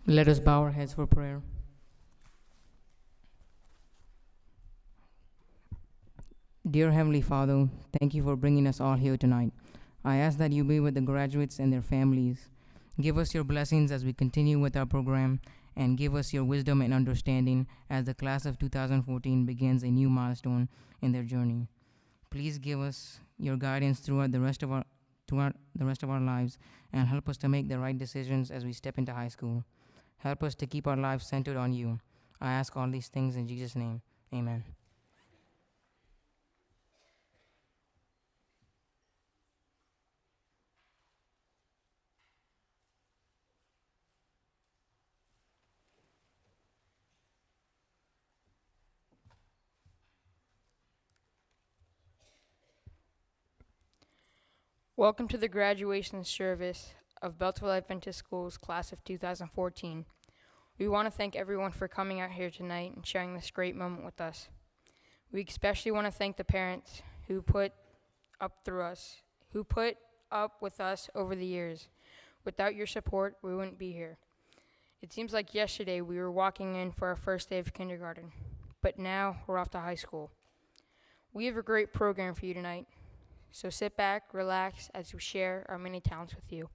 Let us bow our heads for prayer. Dear Heavenly Father, thank you for bringing us all here tonight. I ask that you be with the graduates and their families. Give us your blessings as we continue with our program, and give us your wisdom and understanding as the class of 2014 begins a new milestone in their journey. Please give us your guidance throughout the rest of our lives, and help us to make the right decisions as we step into high school. Help us to keep our lives centered on you. I ask all these things in Jesus' name. Amen. Welcome to the graduation service of Beltsville Adventist Schools class of 2014. We want to thank everyone for coming out here tonight and sharing this great moment with us. We especially want to thank the parents who put up with us over the years. Without your support, we wouldn't be here. It seems like yesterday we were walking in for our first day of kindergarten, but now we're off to high school. We have a great program for you tonight. So sit back, relax, as we share our many talents with you.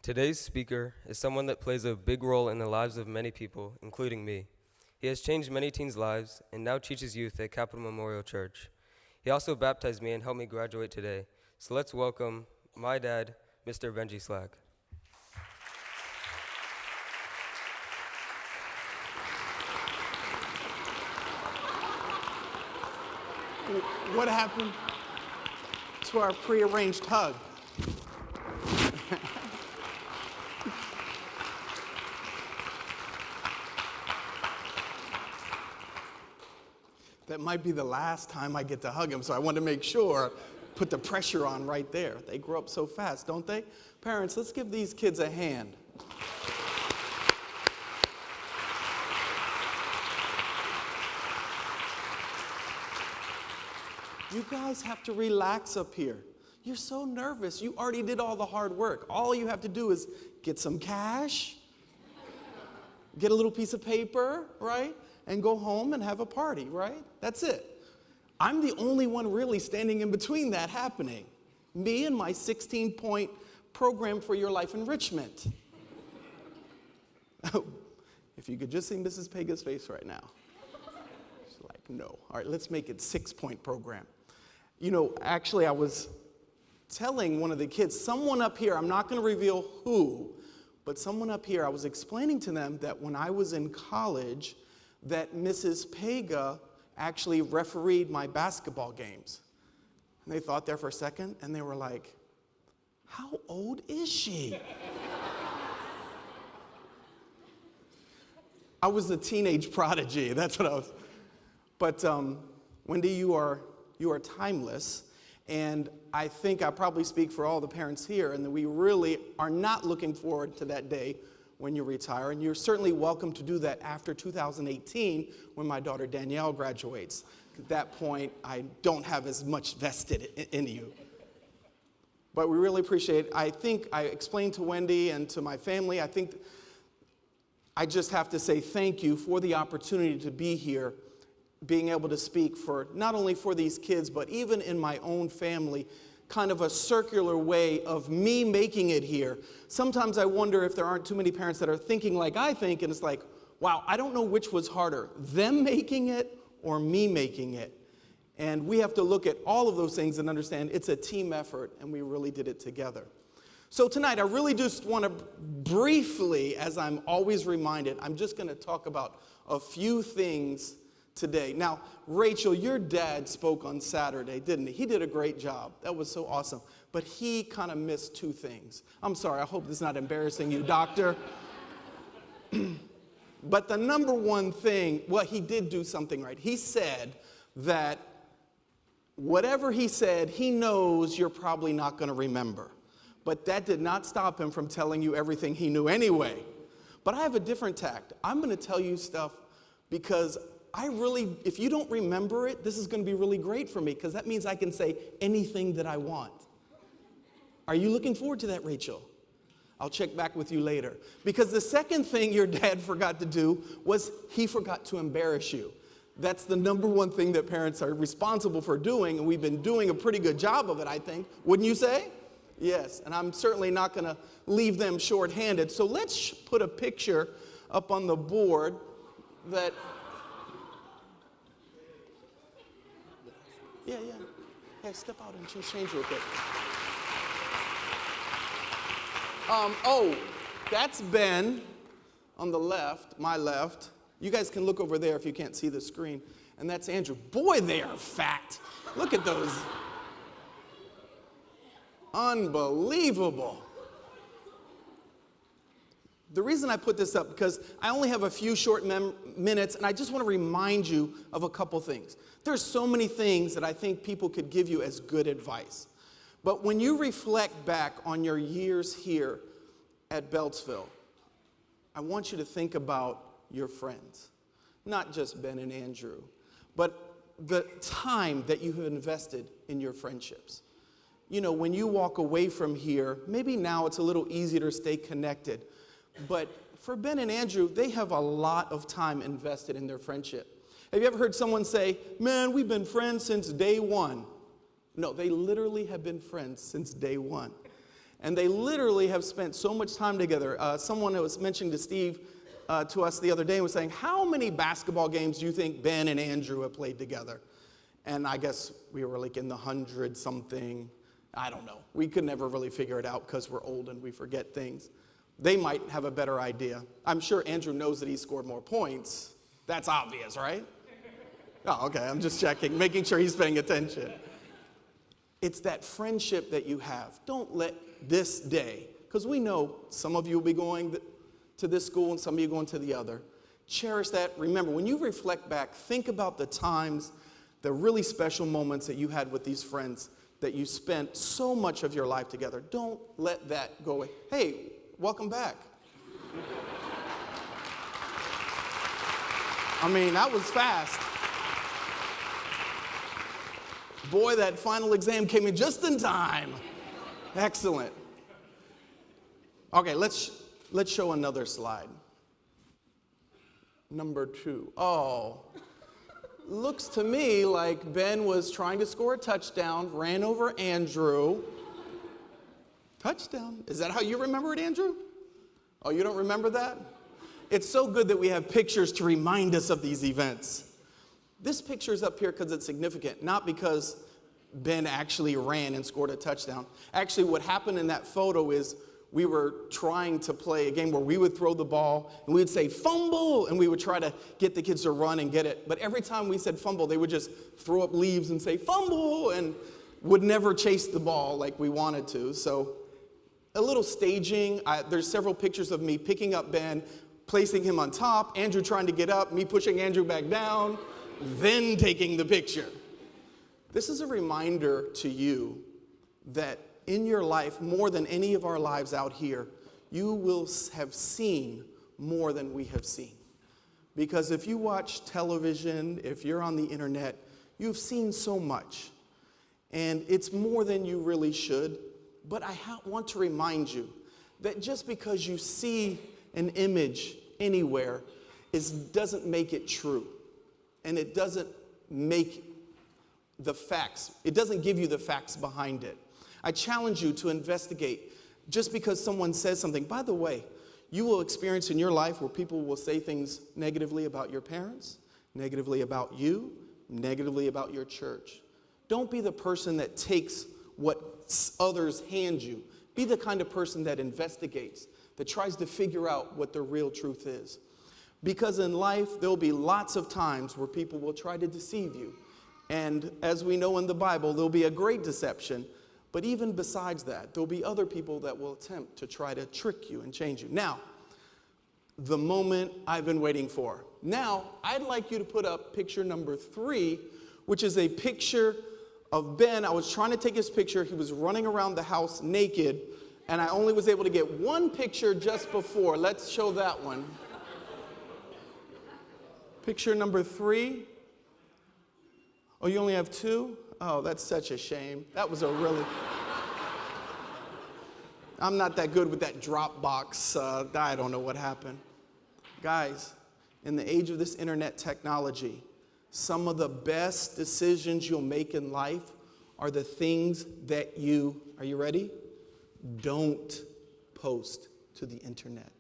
Today's speaker is someone that plays a big role in the lives of many people, including me. He has changed many teens' lives and now teaches youth at Capital Memorial Church. He also baptized me and helped me graduate today. So let's welcome my dad, Mr. Benji Slack. What happened to our prearranged hug? That might be the last time I get to hug him, so I want to make sure Put the pressure on right there. They grow up so fast, don't they? Parents, let's give these kids a hand. You guys have to relax up here. You're so nervous. You already did all the hard work. All you have to do is get some cash, get a little piece of paper, right? And go home and have a party, right? That's it. I'm the only one really standing in between that happening. Me and my 16-point program for your life enrichment. If you could just see Mrs. Pega's face right now. She's like, no. All right, let's make it 6-point program. You know, actually, I was telling one of the kids, someone up here, I'm not going to reveal who, but someone up here, I was explaining to them that when I was in college, that Mrs. Pega actually refereed my basketball games. And they thought there for a second, and they were like, how old is she? I was a teenage prodigy, that's what I was. But Wendy, you are timeless, and I think I probably speak for all the parents here, and that we really are not looking forward to that day when you retire, and you're certainly welcome to do that after 2018 when my daughter Danielle graduates. At that point, I don't have as much vested in you. But we really appreciate it. I think I explained to Wendy and to my family, I think I just have to say thank you for the opportunity to be here, being able to speak for not only for these kids, but even in my own family, kind of a circular way of me making it here. Sometimes I wonder if there aren't too many parents that are thinking like I think, and it's like, wow, I don't know which was harder, them making it or me making it. And we have to look at all of those things and understand it's a team effort, and we really did it together. So tonight, I really just want to briefly, as I'm always reminded, I'm just going to talk about a few things today. Now, Rachel, your dad spoke on Saturday, didn't he? He did a great job. That was so awesome. But he kind of missed two things. I'm sorry, I hope this is not embarrassing you, doctor. But the number one thing, well, he did do something right. He said that whatever he said, he knows you're probably not going to remember. But that did not stop him from telling you everything he knew anyway. But I have a different tact. I'm going to tell you stuff because if you don't remember it, this is going to be really great for me because that means I can say anything that I want. Are you looking forward to that, Rachel? I'll check back with you later. Because the second thing your dad forgot to do was he forgot to embarrass you. That's the number one thing that parents are responsible for doing, and we've been doing a pretty good job of it, I think. Wouldn't you say? Yes, and I'm certainly not going to leave them short-handed. So let's put a picture up on the board that... Yeah. Hey, step out and change real quick. That's Ben on the left, my left. You guys can look over there if you can't see the screen. And that's Andrew. Boy, they are fat. Look at those. Unbelievable. The reason I put this up, because I only have a few short minutes, and I just want to remind you of a couple things. There's so many things that I think people could give you as good advice. But when you reflect back on your years here at Beltsville, I want you to think about your friends. Not just Ben and Andrew, but the time that you have invested in your friendships. You know, when you walk away from here, maybe now it's a little easier to stay connected. But for Ben and Andrew, they have a lot of time invested in their friendship. Have you ever heard someone say, man, we've been friends since day one? No, they literally have been friends since day one. And they literally have spent so much time together. Someone was mentioning to Steve, to us the other day, and was saying, how many basketball games do you think Ben and Andrew have played together? And I guess we were like in the 100-something. I don't know. We could never really figure it out because we're old and we forget things. They might have a better idea. I'm sure Andrew knows that he scored more points. That's obvious, right? Oh, okay, I'm just checking, making sure he's paying attention. It's that friendship that you have. Don't let this day, because we know some of you will be going to this school and some of you going to the other. Cherish that. Remember, when you reflect back, think about the times, the really special moments that you had with these friends. that you spent so much of your life together. Don't let that go away. Hey, welcome back. I mean, that was fast. Boy, that final exam came in just in time. Excellent. Okay, let's show another slide. Number 2. Oh, looks to me like Ben was trying to score a touchdown, ran over Andrew. Touchdown. Is that how you remember it, Andrew? Oh, you don't remember that? It's so good that we have pictures to remind us of these events. This picture's up here because it's significant, not because Ben actually ran and scored a touchdown. Actually, what happened in that photo is we were trying to play a game where we would throw the ball and we would say fumble, and we would try to get the kids to run and get it. But every time we said fumble, they would just throw up leaves and say fumble and would never chase the ball like we wanted to. So a little staging. There's several pictures of me picking up Ben, placing him on top, Andrew trying to get up, me pushing Andrew back down, then taking the picture. This is a reminder to you that in your life, more than any of our lives out here, you will have seen more than we have seen. Because if you watch television, if you're on the internet, you've seen so much. And it's more than you really should. But I want to remind you that just because you see an image anywhere doesn't make it true. And it doesn't make the facts, it doesn't give you the facts behind it. I challenge you to investigate. Just because someone says something, by the way, you will experience in your life where people will say things negatively about your parents, negatively about you, negatively about your church. Don't be the person that takes what others hand you. Be the kind of person that investigates, that tries to figure out what the real truth is. Because in life, there'll be lots of times where people will try to deceive you. And as we know in the Bible, there'll be a great deception. But even besides that, there'll be other people that will attempt to try to trick you and change you. Now, the moment I've been waiting for. Now, I'd like you to put up picture number 3, which is a picture of Ben. I was trying to take his picture. He was running around the house naked, and I only was able to get one picture just before. Let's show that one. Picture number 3. Oh, you only have 2? Oh, that's such a shame. That was a really... I'm not that good with that Dropbox. I don't know what happened. Guys, in the age of this internet technology, some of the best decisions you'll make in life are the things that you, are you ready? Don't post to the internet.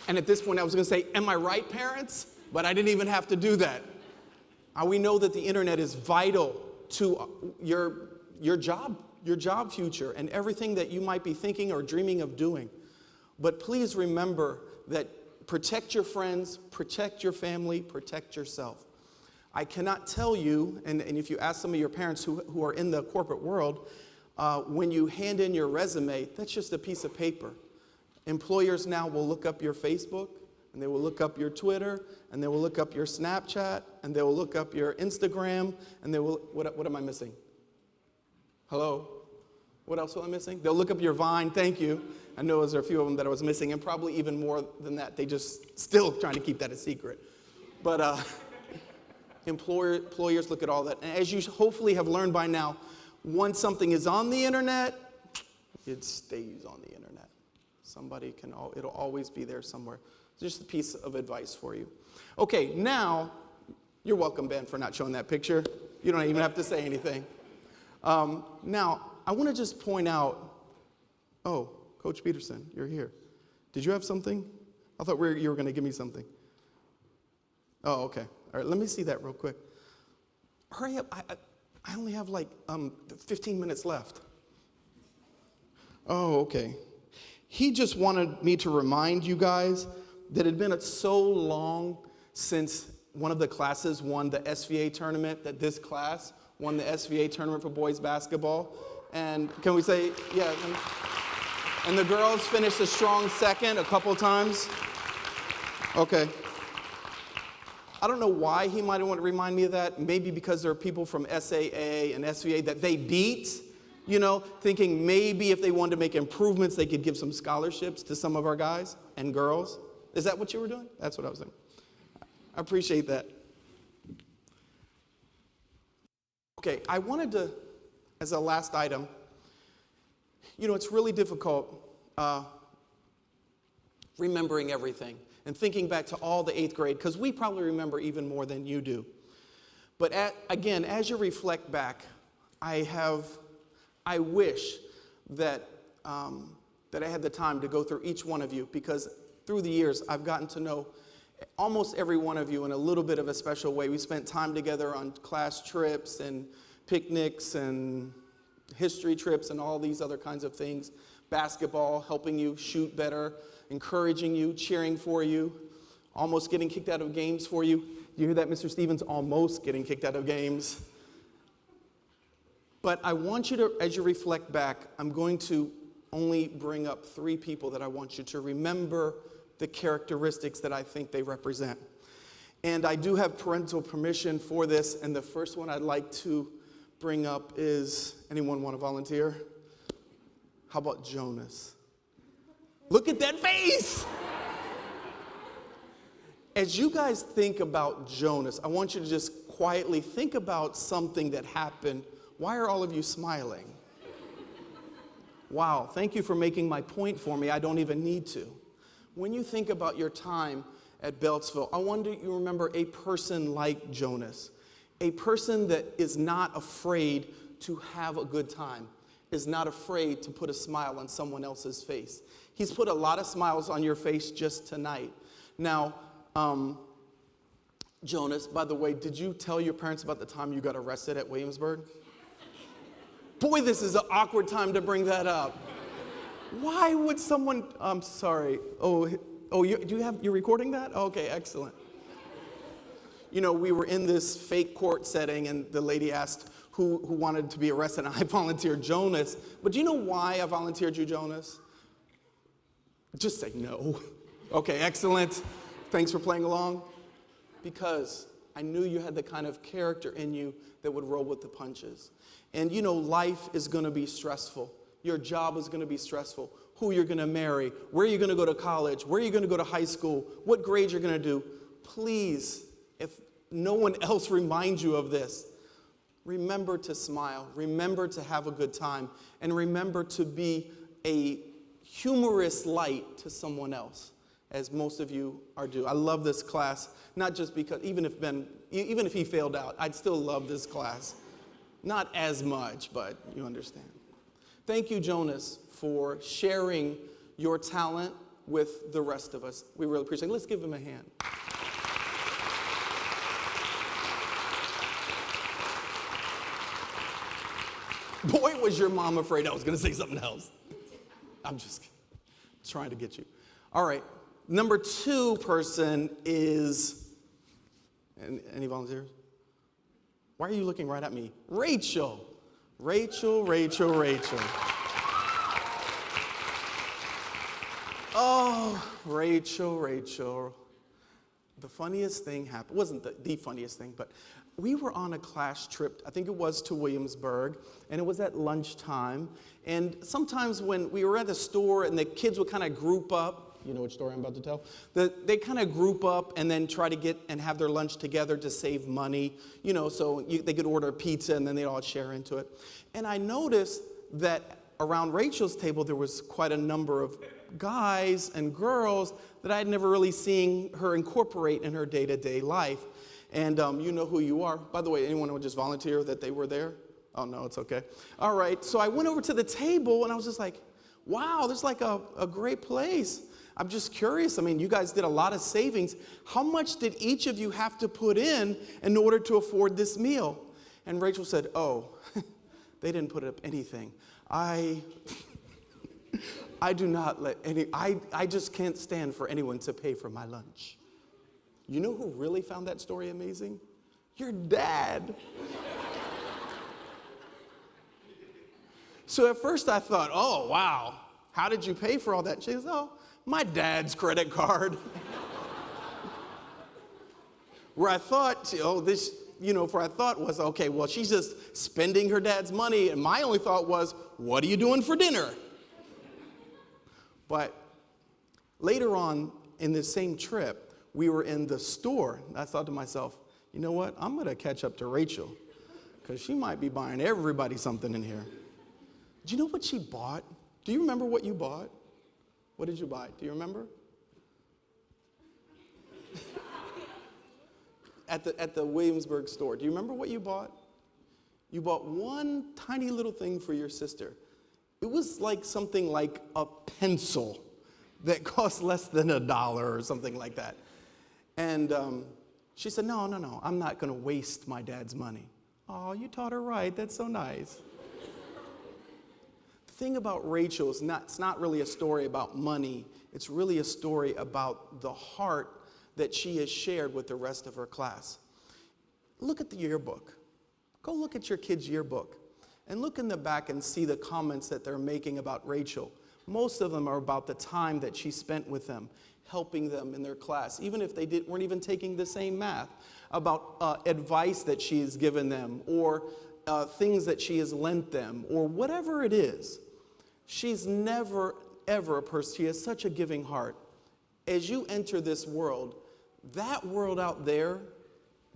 And at this point, I was going to say, am I right, parents? But I didn't even have to do that. We know that the internet is vital to your job future, and everything that you might be thinking or dreaming of doing. But please remember that protect your friends, protect your family, protect yourself. I cannot tell you, and if you ask some of your parents who are in the corporate world, when you hand in your resume, that's just a piece of paper. Employers now will look up your Facebook, and they will look up your Twitter, and they will look up your Snapchat, and they will look up your Instagram, and they will, what am I missing? Hello? What else am I missing? They'll look up your Vine, thank you. I know there's a few of them that I was missing, and probably even more than that. They just still trying to keep that a secret. But employers look at all that. And as you hopefully have learned by now, once something is on the internet, it stays on the internet. It'll always be there somewhere. Just a piece of advice for you. Okay, now, you're welcome, Ben, for not showing that picture. You don't even have to say anything. Now, I want to just point out, oh, Coach Peterson, you're here. Did you have something? I thought you were going to give me something. Oh, okay. All right, let me see that real quick. Hurry up. I only have like 15 minutes left. Oh, okay. He just wanted me to remind you guys that it had been so long since one of the classes won the SVA tournament, that this class won the SVA tournament for boys basketball. And can we say, yeah, and the girls finished a strong second a couple times. Okay. I don't know why he might want to remind me of that. Maybe because there are people from SAA and SVA that they beat, thinking maybe if they wanted to make improvements, they could give some scholarships to some of our guys and girls. Is that what you were doing? That's what I was doing. I appreciate that. Okay, I wanted to, as a last item, it's really difficult remembering everything and thinking back to all the 8th grade, because we probably remember even more than you do. But again, as you reflect back, I wish that I had the time to go through each one of you, because through the years, I've gotten to know almost every one of you in a little bit of a special way. We spent time together on class trips and picnics and history trips and all these other kinds of things. Basketball, helping you shoot better, encouraging you, cheering for you, almost getting kicked out of games for you. You hear that, Mr. Stevens? Almost getting kicked out of games. But I want you to, as you reflect back, I'm going to only bring up 3 people that I want you to remember the characteristics that I think they represent. And I do have parental permission for this, and the first one I'd like to bring up is, anyone want to volunteer? How about Jonas? Look at that face! As you guys think about Jonas, I want you to just quietly think about something that happened. Why are all of you smiling? Wow, thank you for making my point for me. I don't even need to. When you think about your time at Beltsville, I want you to remember a person like Jonas, a person that is not afraid to have a good time, is not afraid to put a smile on someone else's face. He's put a lot of smiles on your face just tonight. Now, Jonas, by the way, did you tell your parents about the time you got arrested at Williamsburg? Boy, this is an awkward time to bring that up. Why would someone, I'm sorry. You're recording that? Okay, excellent. We were in this fake court setting, and the lady asked who wanted to be arrested, and I volunteered Jonas. But do you know why I volunteered you, Jonas? Just say no. Okay, excellent. Thanks for playing along. Because I knew you had the kind of character in you that would roll with the punches. And life is going to be stressful. Your job is going to be stressful. Who you're going to marry, where you're going to go to college, where you're going to go to high school, what grade you're going to do. Please, if no one else reminds you of this, remember to smile, remember to have a good time, and remember to be a humorous light to someone else, as most of you are due. I love this class, not just because, even if he failed out, I'd still love this class. Not as much, but you understand. Thank you, Jonas, for sharing your talent with the rest of us. We really appreciate it. Let's give him a hand. Boy, was your mom afraid I was going to say something else. I'm just trying to get you. All right. Number 2 person is, any volunteers? Why are you looking right at me? Rachel. Rachel. Oh, Rachel. The funniest thing happened. It wasn't the funniest thing, but we were on a class trip, I think it was to Williamsburg, and it was at lunchtime. And sometimes when we were at the store and the kids would kind of group up, you know which story I'm about to tell? They kind of group up and then try to get and have their lunch together to save money, so they could order pizza and then they'd all share into it. And I noticed that around Rachel's table there was quite a number of guys and girls that I had never really seen her incorporate in her day-to-day life. And you know who you are. By the way, anyone would just volunteer that they were there? Oh, no, it's okay. All right, so I went over to the table and I was just like, wow, this is like a great place. I'm just curious. I mean, you guys did a lot of savings. How much did each of you have to put in order to afford this meal? And Rachel said, oh, they didn't put up anything. I do not let I just can't stand for anyone to pay for my lunch. You know who really found that story amazing? Your dad. So at first I thought, oh, wow, how did you pay for all that? She goes, oh, my dad's credit card. Where I thought, for I thought was, okay, well, she's just spending her dad's money. And my only thought was, what are you doing for dinner? But later on in this same trip, we were in the store. I thought to myself, you know what? I'm going to catch up to Rachel because she might be buying everybody something in here. Do you know what she bought? Do you remember what you bought? What did you buy? Do you remember? At the Williamsburg store. Do you remember what you bought? You bought one tiny little thing for your sister. It was like something like a pencil that cost less than $1 or something like that. And she said, no, I'm not going to waste my dad's money. Oh, you taught her right. That's so nice. The thing about Rachel is it's not really a story about money. It's really a story about the heart that she has shared with the rest of her class. Look at the yearbook. Go look at your kid's yearbook and look in the back and see the comments that they're making about Rachel. Most of them are about the time that she spent with them, helping them in their class, even if they weren't even taking the same math, about advice that she has given them or things that she has lent them or whatever it is. She's never, ever a person. She has such a giving heart. As you enter this world, that world out there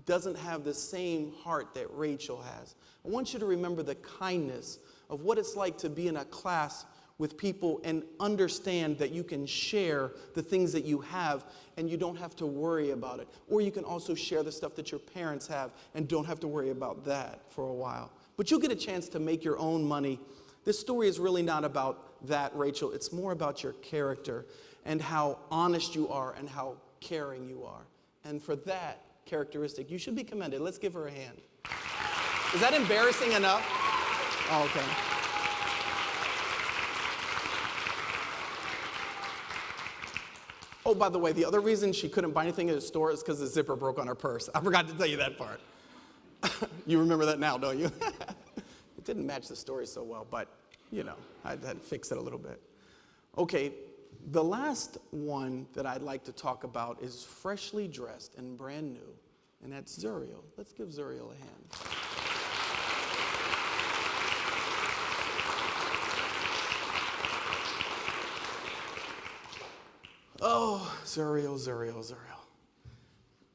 doesn't have the same heart that Rachel has. I want you to remember the kindness of what it's like to be in a class with people and understand that you can share the things that you have and you don't have to worry about it. Or you can also share the stuff that your parents have and don't have to worry about that for a while. But you'll get a chance to make your own money. This story is really not about that, Rachel. It's more about your character and how honest you are and how caring you are. And for that characteristic, you should be commended. Let's give her a hand. Is that embarrassing enough? Oh, okay. Oh, by the way, the other reason she couldn't buy anything at the store is because the zipper broke on her purse. I forgot to tell you that part. You remember that now, don't you? It didn't match the story so well, but, I had to fix it a little bit. Okay, the last one that I'd like to talk about is freshly dressed and brand new, and that's Zuriel. Let's give Zuriel a hand. Oh, Zuriel.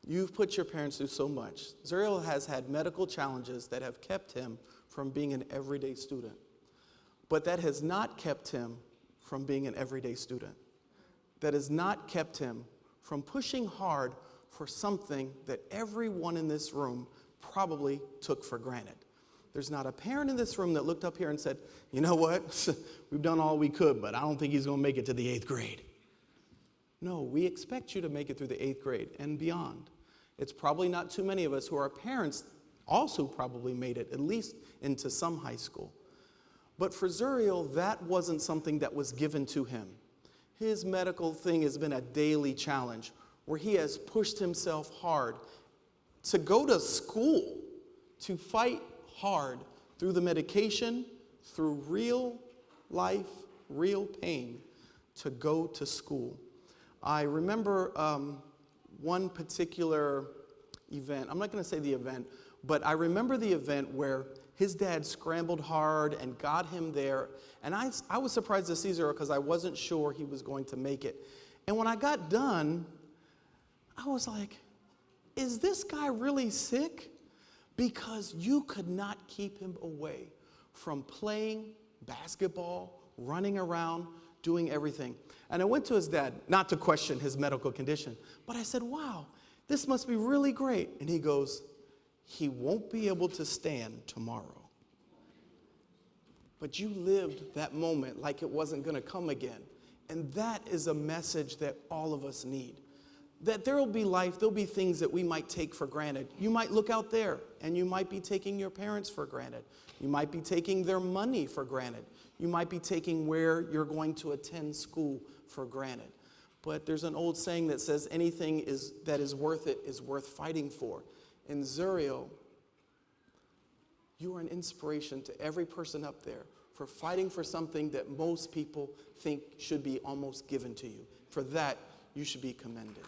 You've put your parents through so much. Zuriel has had medical challenges that have kept him from being an everyday student. But that has not kept him from being an everyday student. That has not kept him from pushing hard for something that everyone in this room probably took for granted. There's not a parent in this room that looked up here and said, you know what, we've done all we could, but I don't think he's going to make it to the 8th grade. No, we expect you to make it through the 8th grade and beyond. It's probably not too many of us who are parents also probably made it, at least into some high school. But for Zuriel, that wasn't something that was given to him. His medical thing has been a daily challenge where he has pushed himself hard to go to school, to fight hard through the medication, through real life, real pain, to go to school. I remember one particular event. I'm not going to say the event, but I remember the event where his dad scrambled hard and got him there. And I was surprised to see Zuriel because I wasn't sure he was going to make it. And when I got done, I was like, is this guy really sick? Because you could not keep him away from playing basketball, running around, doing everything. And I went to his dad, not to question his medical condition, but I said, wow, this must be really great. And he goes, he won't be able to stand tomorrow. But you lived that moment like it wasn't going to come again. And that is a message that all of us need. That there will be life, there'll be things that we might take for granted. You might look out there and you might be taking your parents for granted. You might be taking their money for granted. You might be taking where you're going to attend school for granted. But there's an old saying that says anything that is worth it is worth fighting for. And Zuriel, you are an inspiration to every person up there for fighting for something that most people think should be almost given to you. For that, you should be commended.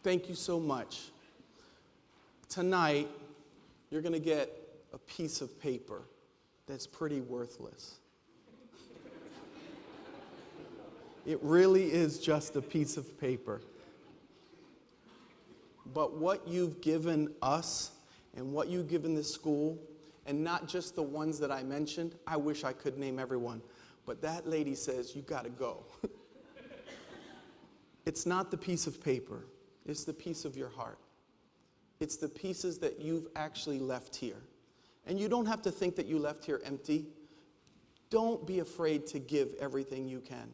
thank you so much. Tonight, you're going to get a piece of paper that's pretty worthless. It really is just a piece of paper. But what you've given us and what you've given this school, and not just the ones that I mentioned, I wish I could name everyone, but that lady says, you got to go. It's not the piece of paper. It's the piece of your heart. It's the pieces that you've actually left here. And you don't have to think that you left here empty. Don't be afraid to give everything you can.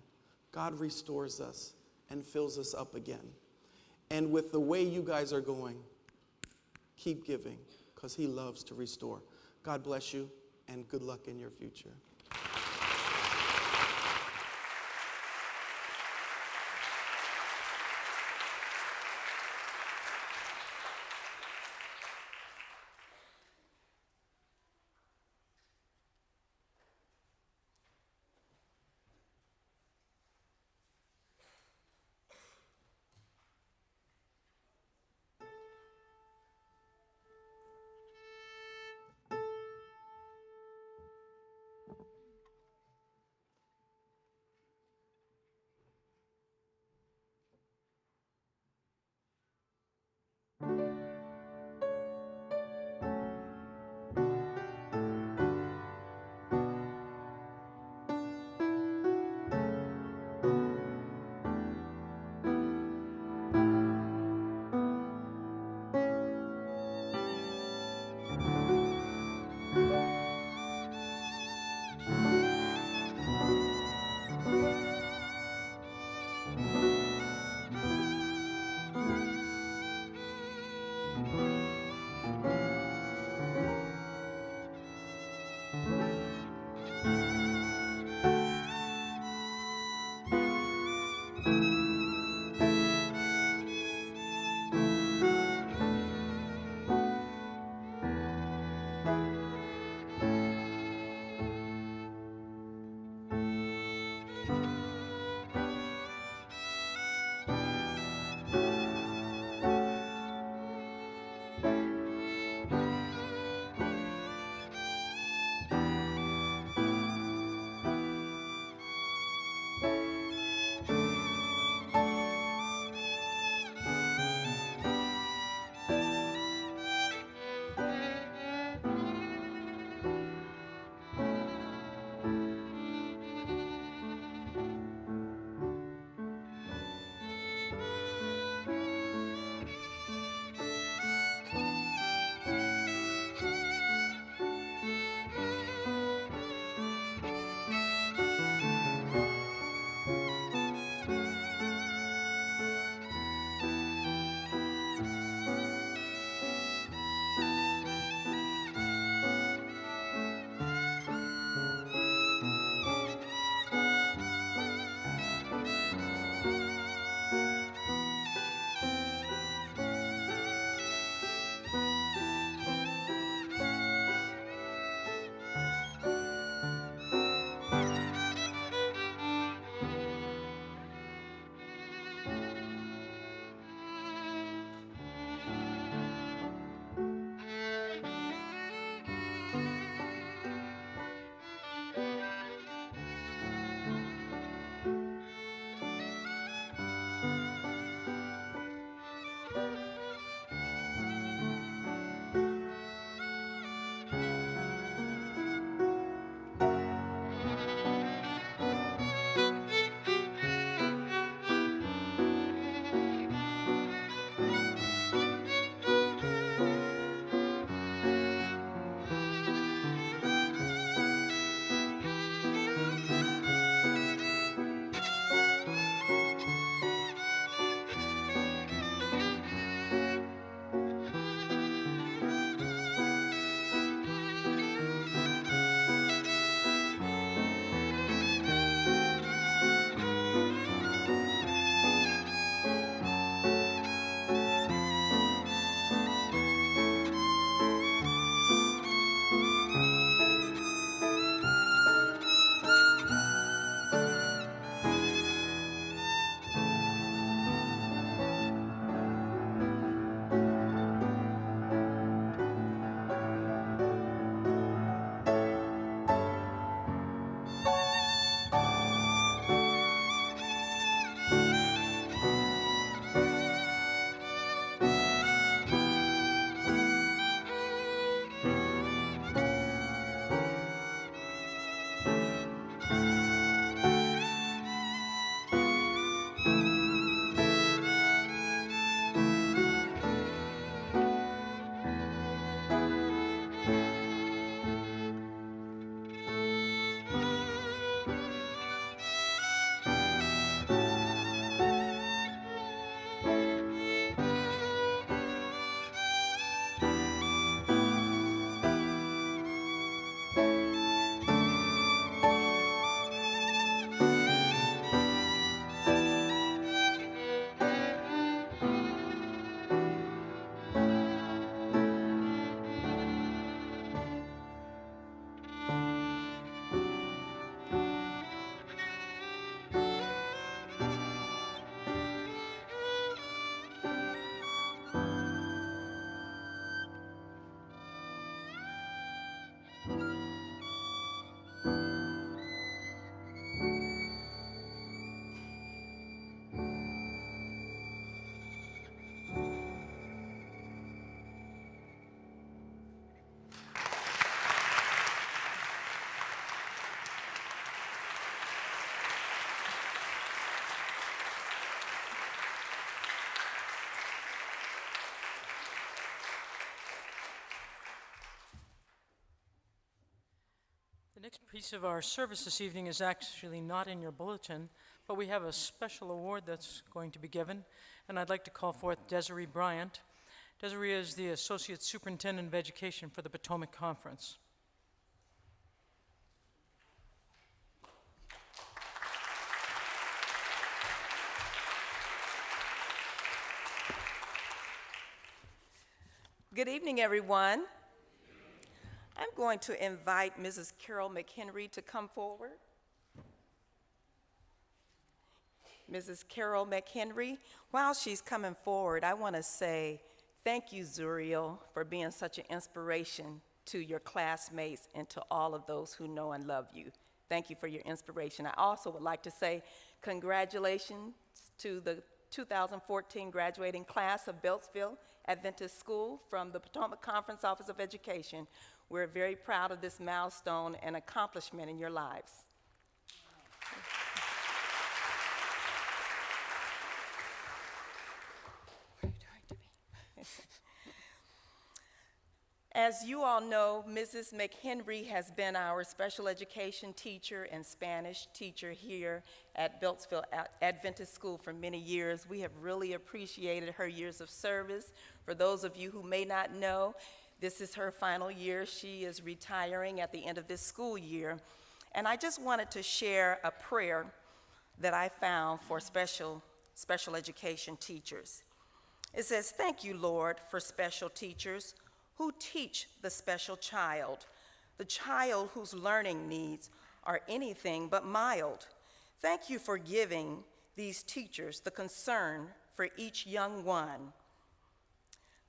God restores us and fills us up again. And with the way you guys are going, keep giving, because he loves to restore. God bless you, and good luck in your future. Piece of our service this evening is actually not in your bulletin, but we have a special award that's going to be given, and I'd like to call forth Desiree Bryant. Desiree is the Associate Superintendent of Education for the Potomac Conference. Good evening, everyone. I'm going to invite Mrs. Carol McHenry to come forward. Mrs. Carol McHenry, while she's coming forward, I want to say thank you, Zuriel, for being such an inspiration to your classmates and to all of those who know and love you. Thank you for your inspiration. I also would like to say congratulations to the 2014 graduating class of Beltsville Adventist School from the Potomac Conference Office of Education. We're very proud of this milestone and accomplishment in your lives. As you all know, Mrs. McHenry has been our special education teacher and Spanish teacher here at Beltsville Adventist School for many years. We have really appreciated her years of service. For those of you who may not know, this is her final year. She is retiring at the end of this school year. And I just wanted to share a prayer that I found for special education teachers. It says, "Thank you, Lord, for special teachers who teach the special child, the child whose learning needs are anything but mild. Thank you for giving these teachers the concern for each young one,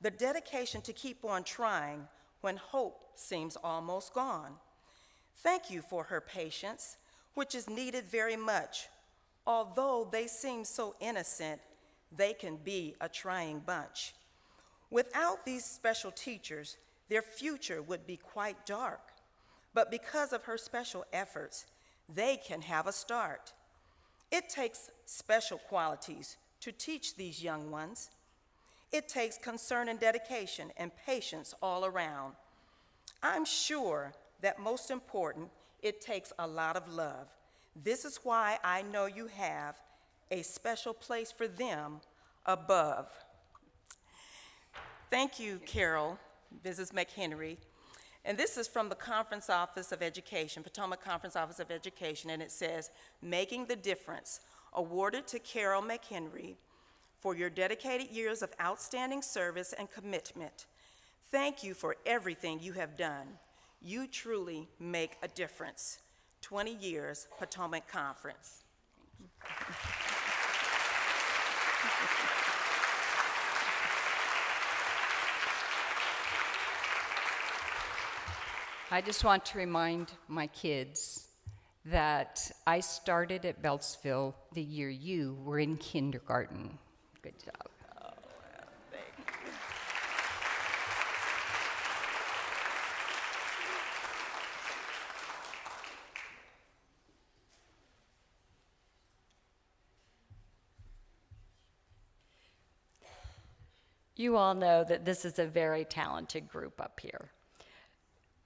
the dedication to keep on trying when hope seems almost gone. Thank you for her patience, which is needed very much. Although they seem so innocent, they can be a trying bunch. Without these special teachers, their future would be quite dark. But because of her special efforts, they can have a start. It takes special qualities to teach these young ones. It takes concern and dedication and patience all around. I'm sure that most important, it takes a lot of love. This is why I know you have a special place for them above." Thank you, Carol, Mrs. McHenry. And this is from the Conference Office of Education, Potomac Conference Office of Education, and it says, "Making the Difference," awarded to Carol McHenry for your dedicated years of outstanding service and commitment. Thank you for everything you have done. You truly make a difference. 20 years, Potomac Conference. I just want to remind my kids that I started at Beltsville the year you were in kindergarten. Good job. Oh, well, thank you. You all know that this is a very talented group up here.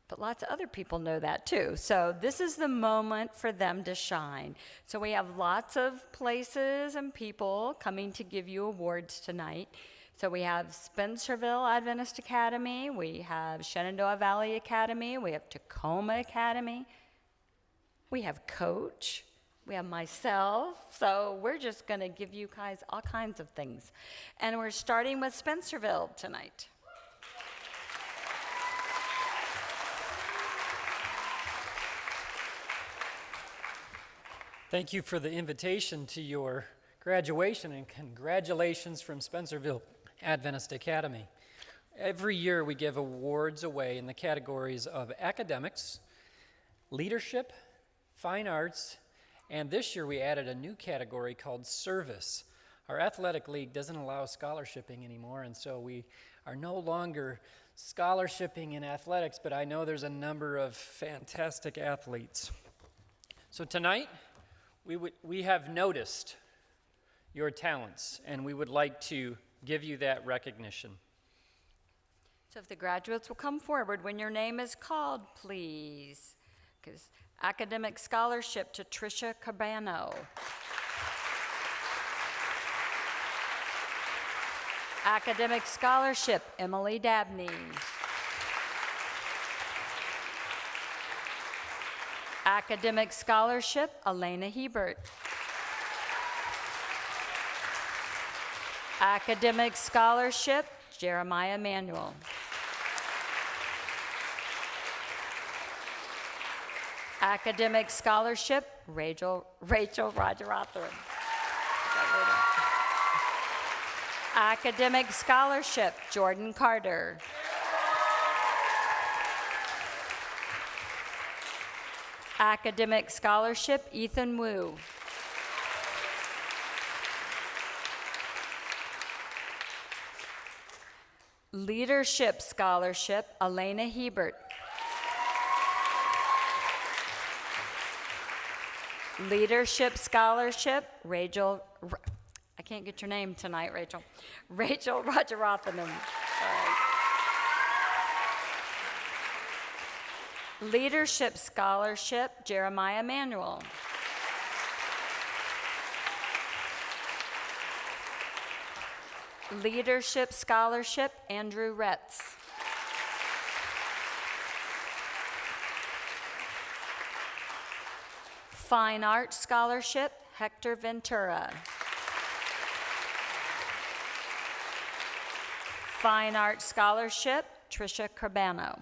But lots of other people know that too. So this is the moment for them to shine. So we have lots of places and people coming to give you awards tonight. So we have Spencerville Adventist Academy, we have Shenandoah Valley Academy, we have Tacoma Academy, we have Coach, we have myself. So we're just gonna give you guys all kinds of things. And we're starting with Spencerville tonight. Thank you for the invitation to your graduation, and congratulations from Spencerville Adventist Academy. Every year we give awards away in the categories of academics, leadership, fine arts, and this year we added a new category called service. Our athletic league doesn't allow scholarshiping anymore, and so we are no longer scholarshiping in athletics, but I know there's a number of fantastic athletes. So tonight, we have noticed your talents, and we would like to give you that recognition. So if the graduates will come forward when your name is called, please. Because Academic scholarship to Tricia Cabano. Academic scholarship, Emily Dabney. Academic scholarship, Elena Hebert. Academic scholarship, Jeremiah Manuel. Academic scholarship, Rachel Rajarathan. Academic scholarship, Jordan Carter. Academic scholarship, Ethan Wu. Leadership scholarship, Elena Hebert. Leadership scholarship, Rachel, I can't get your name tonight, Rachel. Rachel Rajarathanam. Leadership scholarship, Jeremiah Manuel. Leadership scholarship, Andrew Retz. Fine Arts scholarship, Hector Ventura. Fine Arts scholarship, Tricia Cabano.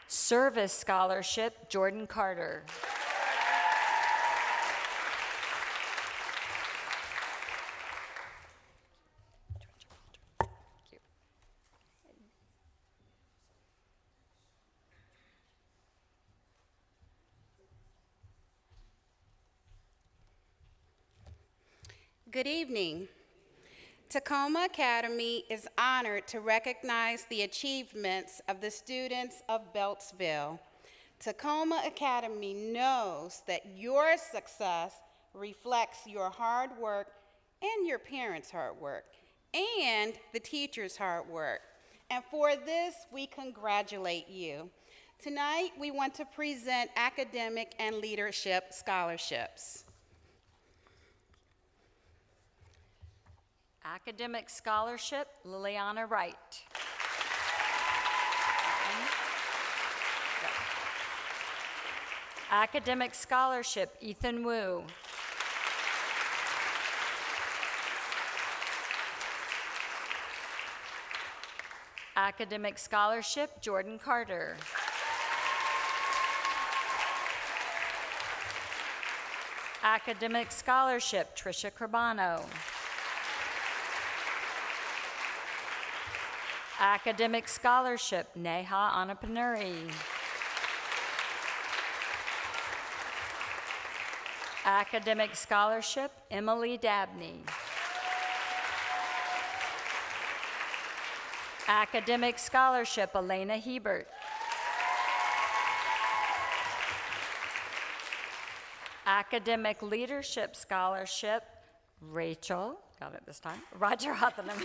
Service scholarship, Jordan Carter. Good evening. Tacoma Academy is honored to recognize the achievements of the students of Beltsville. Tacoma Academy knows that your success reflects your hard work and your parents' hard work and the teachers' hard work. And for this, we congratulate you. Tonight, we want to present academic and leadership scholarships. Academic scholarship, Liliana Wright. Academic scholarship, Ethan Wu. Academic scholarship, Jordan Carter. Academic scholarship, Tricia Cabano. Academic scholarship, Neha Anapanuri. Academic scholarship, Emily Dabney. Academic scholarship, Elena Hebert. Academic leadership scholarship, Rachel, got it this time, Roger Hothenham.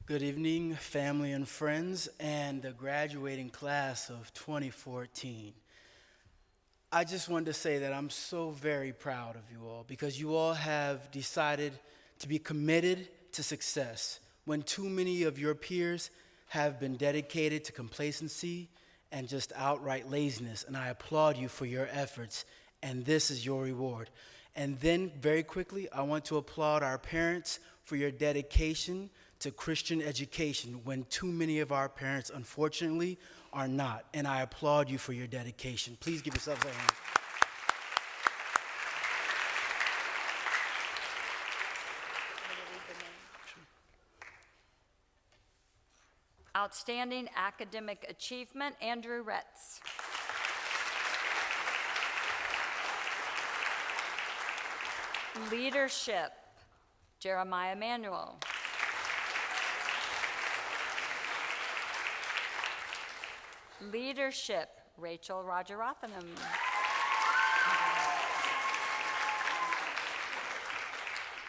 Good evening, family and friends, and the graduating class of 2014. I just wanted to say that I'm so very proud of you all because you all have decided to be committed to success when too many of your peers have been dedicated to complacency and just outright laziness, and I applaud you for your efforts, and this is your reward. And then, very quickly, I want to applaud our parents for your dedication to Christian education when too many of our parents, unfortunately, are not. And I applaud you for your dedication. Please give yourselves a hand. Outstanding academic achievement, Andrew Retz. Leadership, Jeremiah Manuel. Leadership, Rachel Rajarathinam.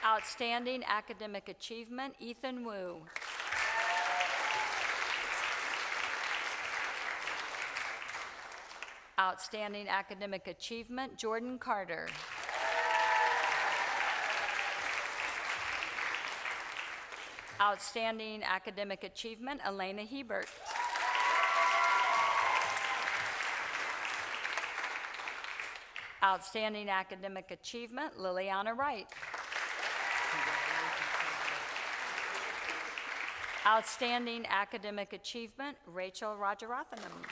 Outstanding Academic Achievement, Ethan Wu. Outstanding Academic Achievement, Jordan Carter. Outstanding Academic Achievement, Elena Hebert. Outstanding Academic Achievement, Liliana Wright. Outstanding Academic Achievement, Rachel Rajarathinam.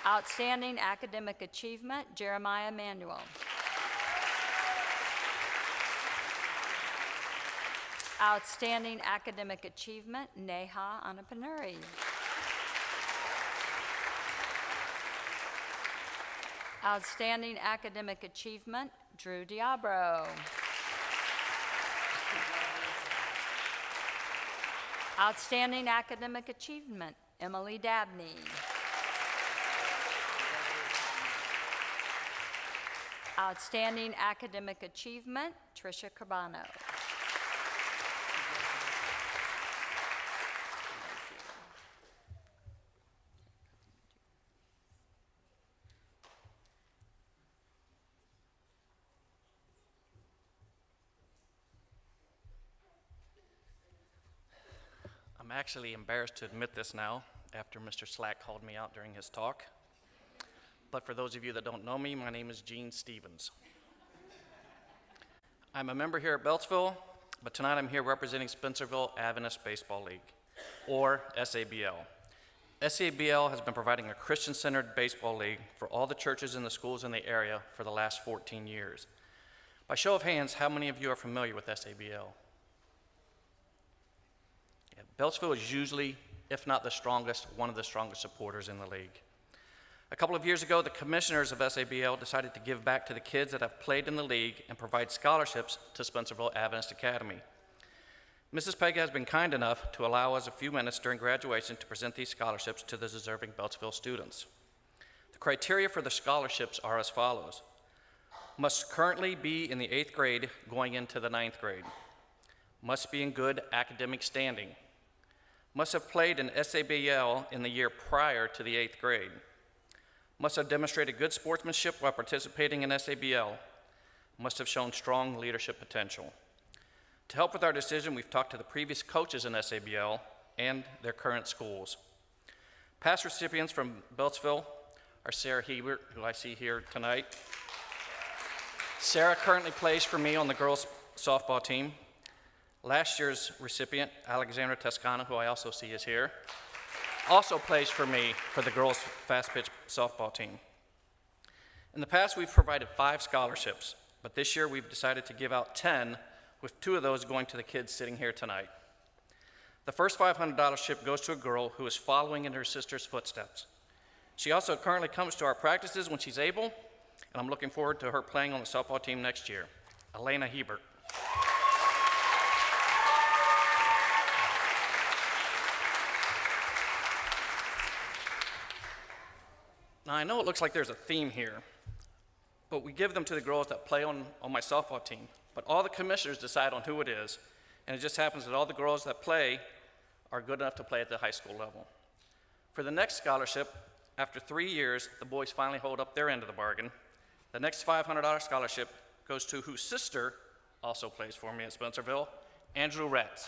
Outstanding Academic Achievement, Jeremiah Manuel. Outstanding Academic Achievement, Neha Anapanuri. Outstanding Academic Achievement, Drew Diabro. Outstanding Academic Achievement, Emily Dabney. Outstanding Academic Achievement, Tricia Cabano. I'm actually embarrassed to admit this now after Mr. Slack called me out during his talk. But for those of you that don't know me, my name is Gene Stevens. I'm a member here at Beltsville, but tonight I'm here representing Spencerville Adventist Baseball League, or SABL. SABL has been providing a Christian-centered baseball league for all the churches and the schools in the area for the last 14 years. By show of hands, how many of you are familiar with SABL? Yeah, Beltsville is usually, if not the strongest, one of the strongest supporters in the league. A couple of years ago, the commissioners of SABL decided to give back to the kids that have played in the league and provide scholarships to Spencerville Adventist Academy. Mrs. Pega has been kind enough to allow us a few minutes during graduation to present these scholarships to the deserving Beltsville students. The criteria for the scholarships are as follows. Must currently be in the 8th grade going into the 9th grade. Must be in good academic standing. Must have played in SABL in the year prior to the 8th grade. Must have demonstrated good sportsmanship while participating in SABL. Must have shown strong leadership potential. To help with our decision, we've talked to the previous coaches in SABL and their current schools. Past recipients from Beltsville are Sarah Hebert, who I see here tonight. Sarah currently plays for me on the girls' softball team. Last year's recipient, Alexandra Toscana, who I also see is here, also plays for me for the girls' fast pitch softball team. In the past, we've provided 5 scholarships, but this year we've decided to give out 10, with 2 of those going to the kids sitting here tonight. The first $500 scholarship goes to a girl who is following in her sister's footsteps. She also currently comes to our practices when she's able, and I'm looking forward to her playing on the softball team next year, Elena Hebert. Now, I know it looks like there's a theme here, but we give them to the girls that play on my softball team. But all the commissioners decide on who it is, and it just happens that all the girls that play are good enough to play at the high school level. For the next scholarship, after 3 years, the boys finally hold up their end of the bargain. The next $500 scholarship goes to whose sister also plays for me at Spencerville, Andrew Retz.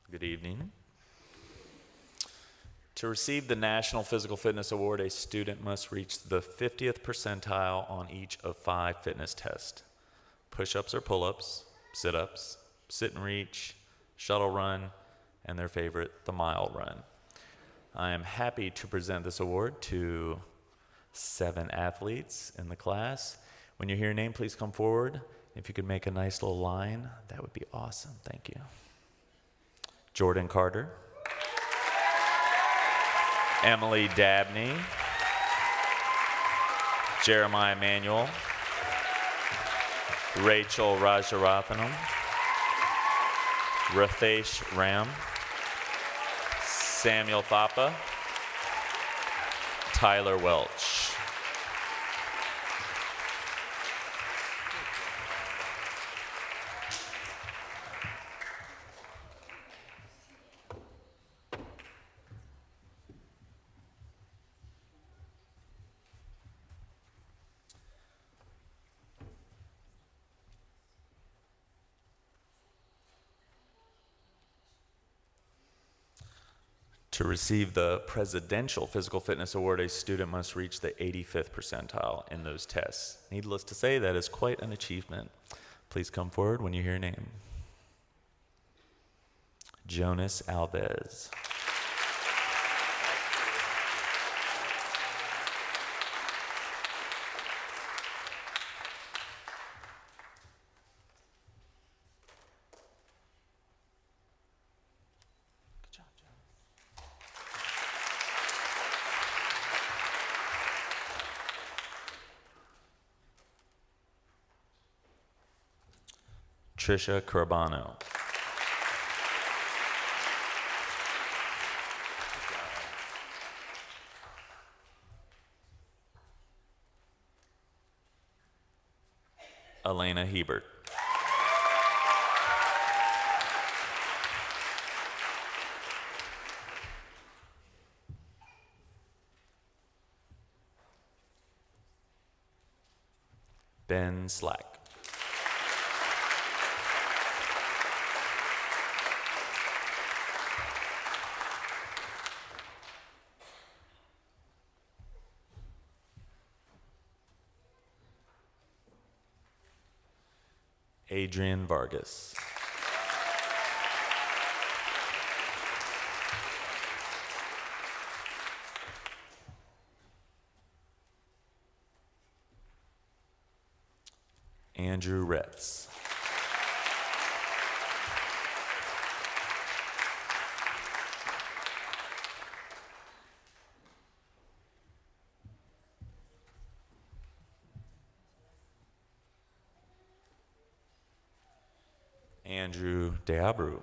Good evening. To receive the National Physical Fitness Award, a student must reach the 50th percentile on each of 5 fitness tests: push-ups or pull-ups, sit-ups, sit and reach, shuttle run, and their favorite, the mile run. I am happy to present this award to 7 athletes in the class. When you hear your name, please come forward. If you could make a nice little line, that would be awesome. Thank you. Jordan Carter. Emily Dabney. Jeremiah Manuel. Rachel Rajarathanam. Rathesh Ram. Samuel Thapa. Tyler Welch. To receive the Presidential Physical Fitness Award, a student must reach the 85th percentile in those tests. Needless to say, that is quite an achievement. Please come forward when you hear your name. Jonas Alves. Trisha Carbano. Elena Hebert. Ben Slack. Adrian Vargas. Andrew Retz. Andrew Deabru.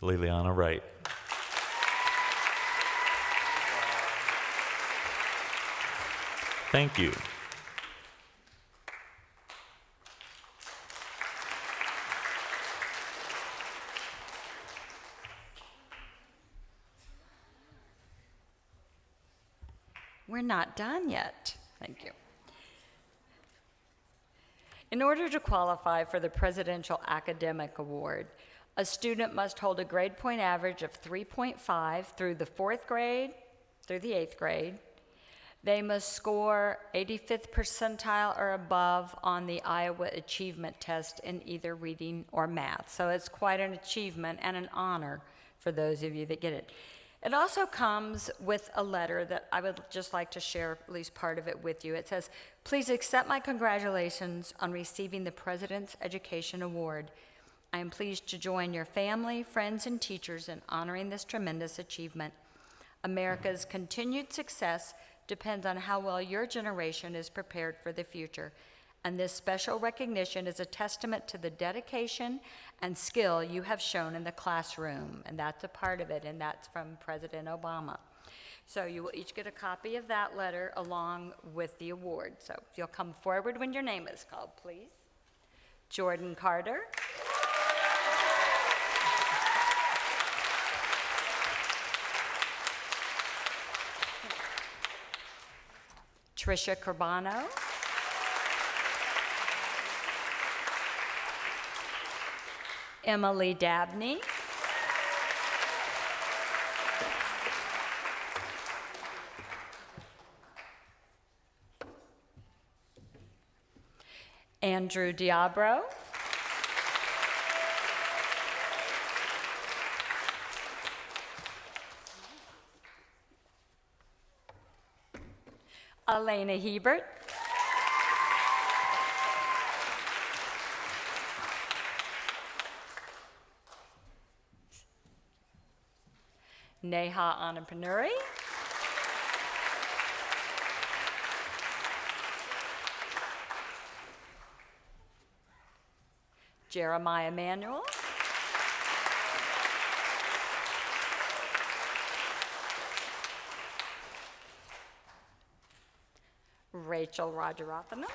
Liliana Wright. Thank you. We're not done yet. Thank you. In order to qualify for the Presidential Academic Award, a student must hold a grade point average of 3.5 through the 4th grade through the 8th grade. They must score 85th percentile or above on the Iowa Achievement Test in either reading or math. So it's quite an achievement and an honor for those of you that get it. It also comes with a letter that I would just like to share at least part of it with you. It says, "Please accept my congratulations on receiving the President's Education Award. I am pleased to join your family, friends, and teachers in honoring this tremendous achievement. America's continued success depends on how well your generation is prepared for the future, and this special recognition is a testament to the dedication and skill you have shown in the classroom." And that's a part of it, and that's from President Obama. So you will each get a copy of that letter along with the award. So if you'll come forward when your name is called, please. Jordan Carter. Trisha Carbano. Emily Dabney. Andrew Diabro. Elena Hebert. Neha Anapurnuri. Jeremiah Manuel. Rachel Rajarathinam.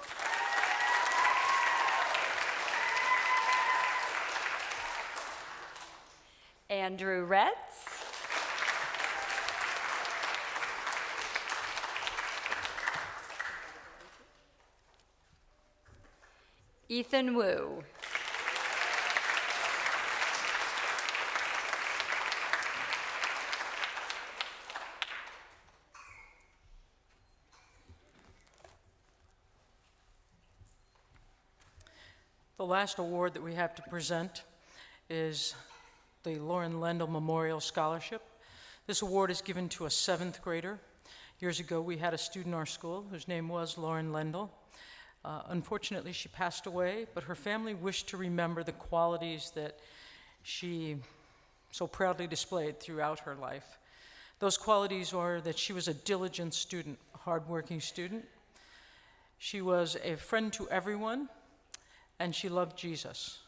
Andrew Retz. Ethan Wu. The last award that we have to present is the Lauren Lendl Memorial Scholarship. This award is given to a 7th grader. Years ago, we had a student in our school whose name was Lauren Lendl. Unfortunately, she passed away, but her family wished to remember the qualities that she so proudly displayed throughout her life. Those qualities are that she was a diligent student, a hardworking student. She was a friend to everyone, and she loved Jesus.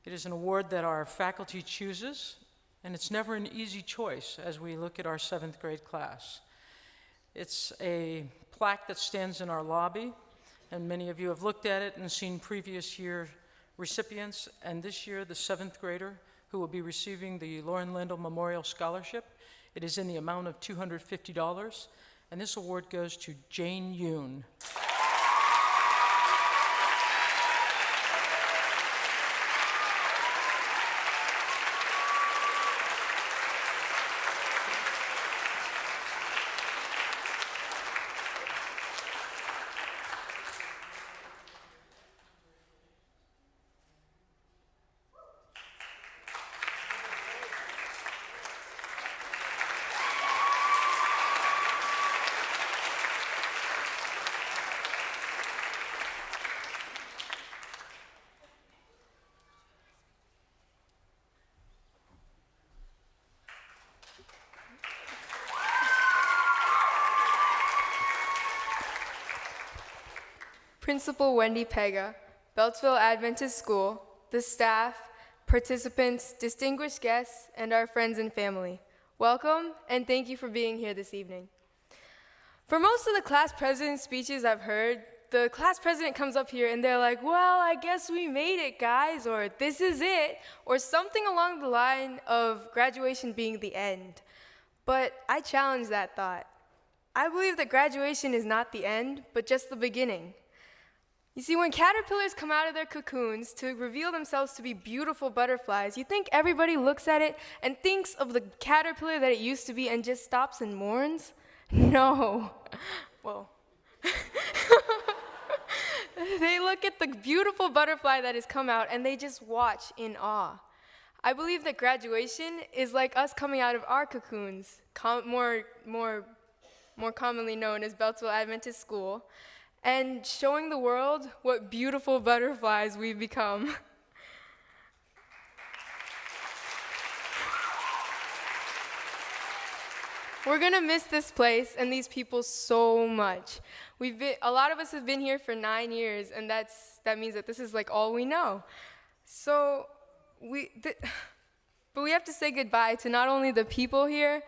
It is an award that our faculty chooses, and it's never an easy choice as we look at our 7th grade class. It's a plaque that stands in our lobby, and many of you have looked at it and seen previous year recipients, and this year the 7th grader who will be receiving the Lauren Lendl Memorial Scholarship. It is in the amount of $250, and this award goes to Jane Yoon. Principal Wendy Pega, Beltsville Adventist School, the staff, participants, distinguished guests, and our friends and family. Welcome, and thank you for being here this evening. For most of the class president speeches I've heard, the class president comes up here and they're like, well, I guess we made it, guys, or this is it, or something along the line of graduation being the end. But I challenge that thought. I believe that graduation is not the end, but just the beginning. You see, when caterpillars come out of their cocoons to reveal themselves to be beautiful butterflies, you think everybody looks at it and thinks of the caterpillar that it used to be and just stops and mourns? No. Well, they look at the beautiful butterfly that has come out and they just watch in awe. I believe that graduation is like us coming out of our cocoons, more commonly known as Beltsville Adventist School, and showing the world what beautiful butterflies we've become. We're gonna miss this place and these people so much. A lot of us have been here for 9 years, and that means that this is like all we know. So but we have to say goodbye to not only the people here,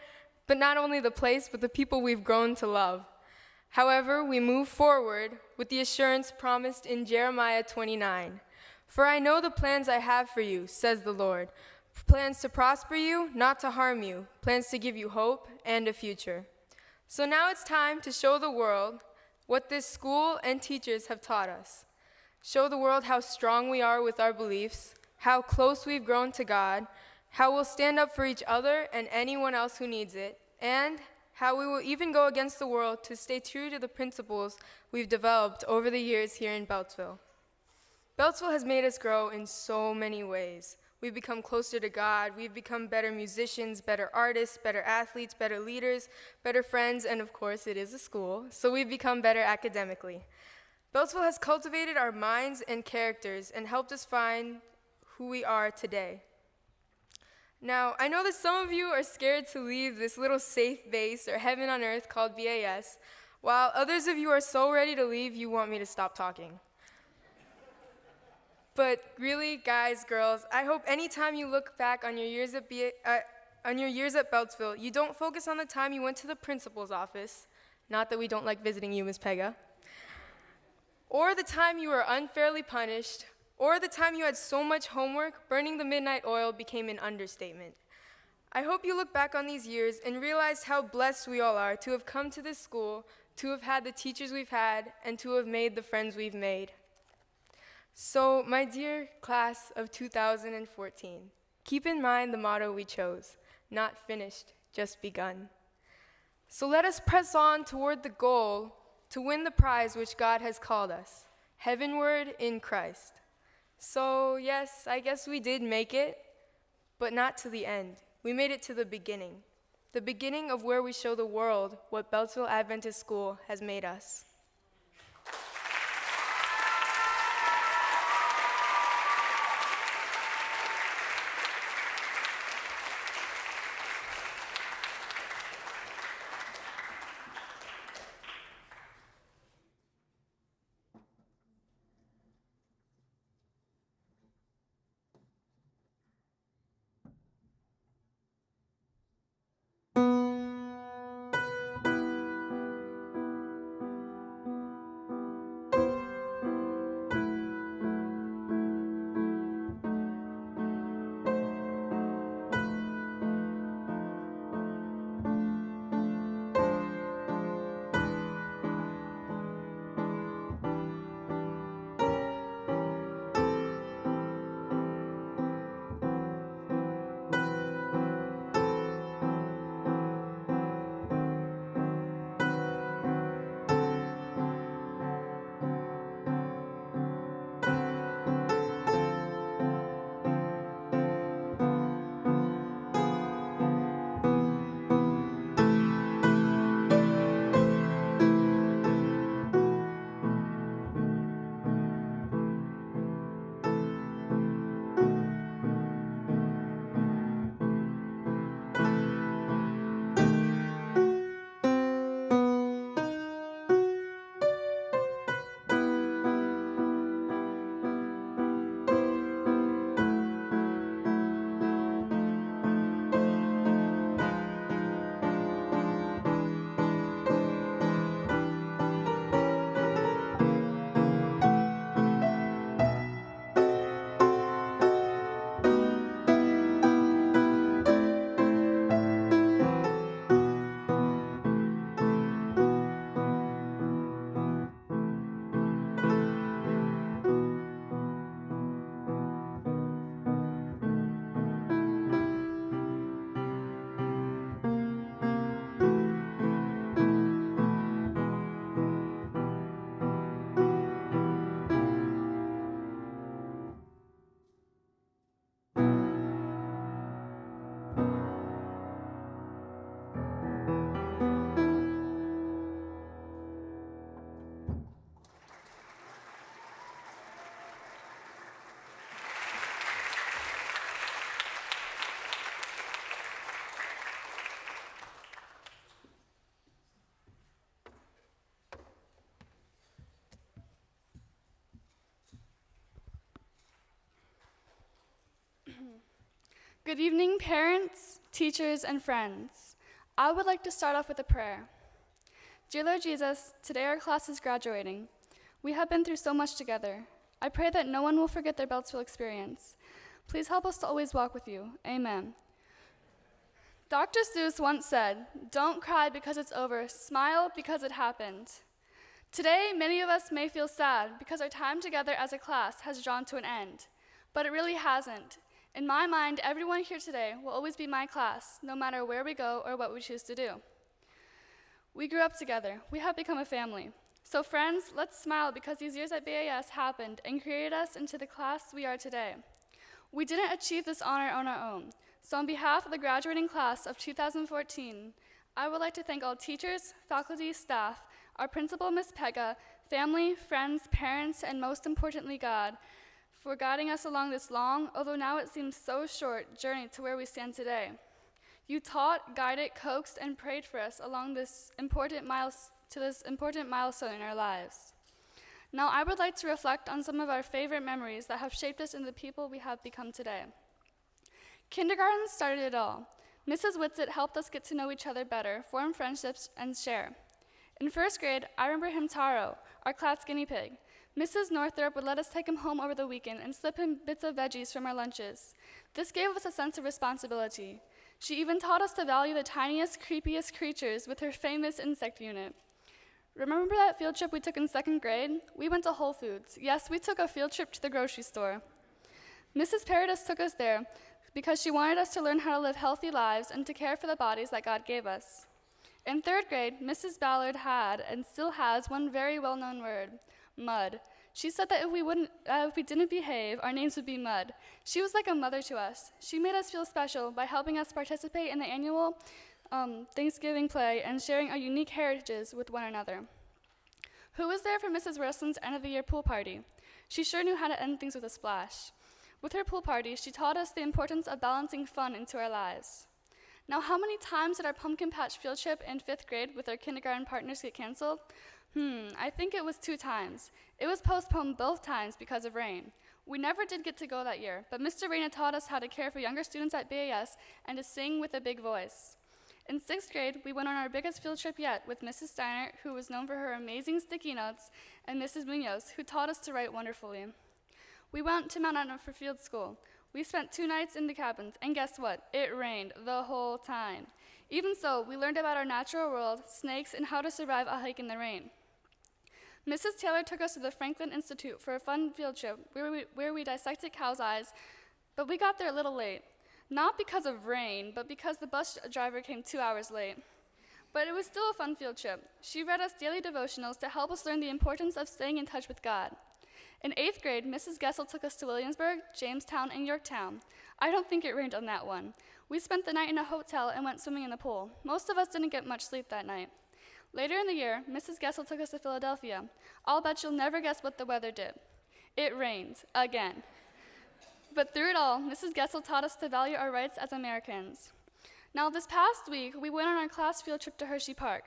but not only the place, but the people we've grown to love. However, we move forward with the assurance promised in Jeremiah 29. For I know the plans I have for you, says the Lord. Plans to prosper you, not to harm you. Plans to give you hope and a future. So now it's time to show the world what this school and teachers have taught us. Show the world how strong we are with our beliefs, how close we've grown to God, how we'll stand up for each other and anyone else who needs it, and how we will even go against the world to stay true to the principles we've developed over the years here in Beltsville. Beltsville has made us grow in so many ways. We've become closer to God. We've become better musicians, better artists, better athletes, better leaders, better friends, and of course, it is a school, so we've become better academically. Beltsville has cultivated our minds and characters and helped us find who we are today. Now, I know that some of you are scared to leave this little safe base or heaven on earth called BAS, while others of you are so ready to leave you want me to stop talking. But really, guys, girls, I hope anytime you look back on your years at Beltsville, you don't focus on the time you went to the principal's office, not that we don't like visiting you, Ms. Pega, or the time you were unfairly punished, or the time you had so much homework, burning the midnight oil became an understatement. I hope you look back on these years and realize how blessed we all are to have come to this school, to have had the teachers we've had, and to have made the friends we've made. So, my dear class of 2014, keep in mind the motto we chose, not finished, just begun. So let us press on toward the goal to win the prize which God has called us, heavenward in Christ. So, yes, I guess we did make it, but not to the end. We made it to the beginning of where we show the world what Beltsville Adventist School has made us. Good evening, parents, teachers, and friends. I would like to start off with a prayer. Dear Lord Jesus, today our class is graduating. We have been through so much together. I pray that no one will forget their Beltsville experience. Please help us to always walk with you. Amen. Dr. Seuss once said, "Don't cry because it's over, smile because it happened." Today, many of us may feel sad because our time together as a class has drawn to an end, but it really hasn't. In my mind, everyone here today will always be my class, no matter where we go or what we choose to do. We grew up together. We have become a family. So friends, let's smile because these years at BAS happened and created us into the class we are today. We didn't achieve this honor on our own. So on behalf of the graduating class of 2014, I would like to thank all teachers, faculty, staff, our principal, Ms. Pega, family, friends, parents, and most importantly, God, for guiding us along this long, although now it seems so short, journey to where we stand today. You taught, guided, coaxed, and prayed for us along this important milestone in our lives. Now I would like to reflect on some of our favorite memories that have shaped us into the people we have become today. Kindergarten started it all. Mrs. Whitsitt helped us get to know each other better, form friendships, and share. In first grade, I remember him Taro, our class guinea pig. Mrs. Northrup would let us take him home over the weekend and slip him bits of veggies from our lunches. This gave us a sense of responsibility. She even taught us to value the tiniest, creepiest creatures with her famous insect unit. Remember that field trip we took in second grade? We went to Whole Foods. Yes, we took a field trip to the grocery store. Mrs. Paradis took us there because she wanted us to learn how to live healthy lives and to care for the bodies that God gave us. In third grade, Mrs. Ballard had and still has one very well-known word, mud. She said that if we didn't behave, our names would be mud. She was like a mother to us. She made us feel special by helping us participate in the annual Thanksgiving play and sharing our unique heritages with one another. Who was there for Mrs. Wilson's end-of-the-year pool party? She sure knew how to end things with a splash. With her pool party, she taught us the importance of balancing fun into our lives. Now, how many times did our pumpkin patch field trip in 5th grade with our kindergarten partners get canceled? I think it was 2 times. It was postponed both times because of rain. We never did get to go that year, but Mr. Reyna taught us how to care for younger students at BAS and to sing with a big voice. In 6th grade, we went on our biggest field trip yet with Mrs. Steiner, who was known for her amazing sticky notes, and Mrs. Munoz, who taught us to write wonderfully. We went to Mount Etna for field school. We spent 2 nights in the cabins, and guess what? It rained the whole time. Even so, we learned about our natural world, snakes, and how to survive a hike in the rain. Mrs. Taylor took us to the Franklin Institute for a fun field trip where we dissected cows' eyes, but we got there a little late. Not because of rain, but because the bus driver came 2 hours late. But it was still a fun field trip. She read us daily devotionals to help us learn the importance of staying in touch with God. In 8th grade, Mrs. Gessel took us to Williamsburg, Jamestown, and Yorktown. I don't think it rained on that one. We spent the night in a hotel and went swimming in the pool. Most of us didn't get much sleep that night. Later in the year, Mrs. Gessel took us to Philadelphia. I'll bet you'll never guess what the weather did. It rained, again. But through it all, Mrs. Gessel taught us to value our rights as Americans. Now, this past week, we went on our class field trip to Hershey Park.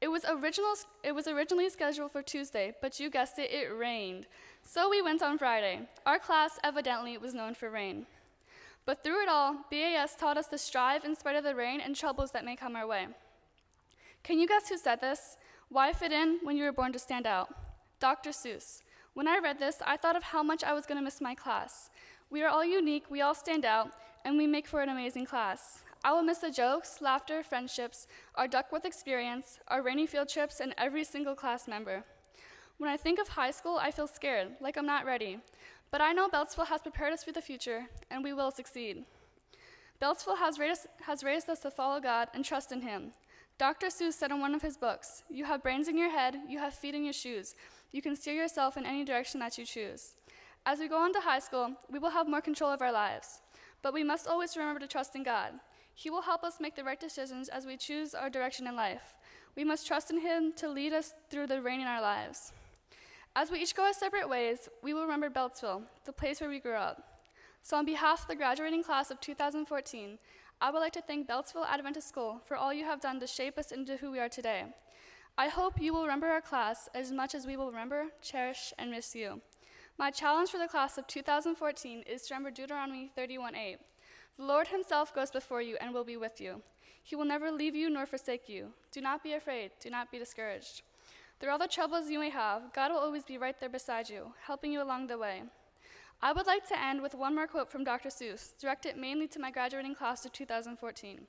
It was originally scheduled for Tuesday, but you guessed it, it rained. So we went on Friday. Our class evidently was known for rain. But through it all, BAS taught us to strive in spite of the rain and troubles that may come our way. Can you guess who said this? Why fit in when you were born to stand out? Dr. Seuss. When I read this, I thought of how much I was going to miss my class. We are all unique, we all stand out, and we make for an amazing class. I will miss the jokes, laughter, friendships, our Duckworth experience, our rainy field trips, and every single class member. When I think of high school, I feel scared, like I'm not ready. But I know Beltsville has prepared us for the future, and we will succeed. Beltsville has raised us to follow God and trust in Him. Dr. Seuss said in one of his books, "You have brains in your head, you have feet in your shoes. You can steer yourself in any direction that you choose." As we go on to high school, we will have more control of our lives. But we must always remember to trust in God. He will help us make the right decisions as we choose our direction in life. We must trust in Him to lead us through the rain in our lives. As we each go our separate ways, we will remember Beltsville, the place where we grew up. So on behalf of the graduating class of 2014, I would like to thank Beltsville Adventist School for all you have done to shape us into who we are today. I hope you will remember our class as much as we will remember, cherish, and miss you. My challenge for the class of 2014 is to remember Deuteronomy 31:8. The Lord Himself goes before you and will be with you. He will never leave you nor forsake you. Do not be afraid. Do not be discouraged. Through all the troubles you may have, God will always be right there beside you, helping you along the way. I would like to end with one more quote from Dr. Seuss, directed mainly to my graduating class of 2014.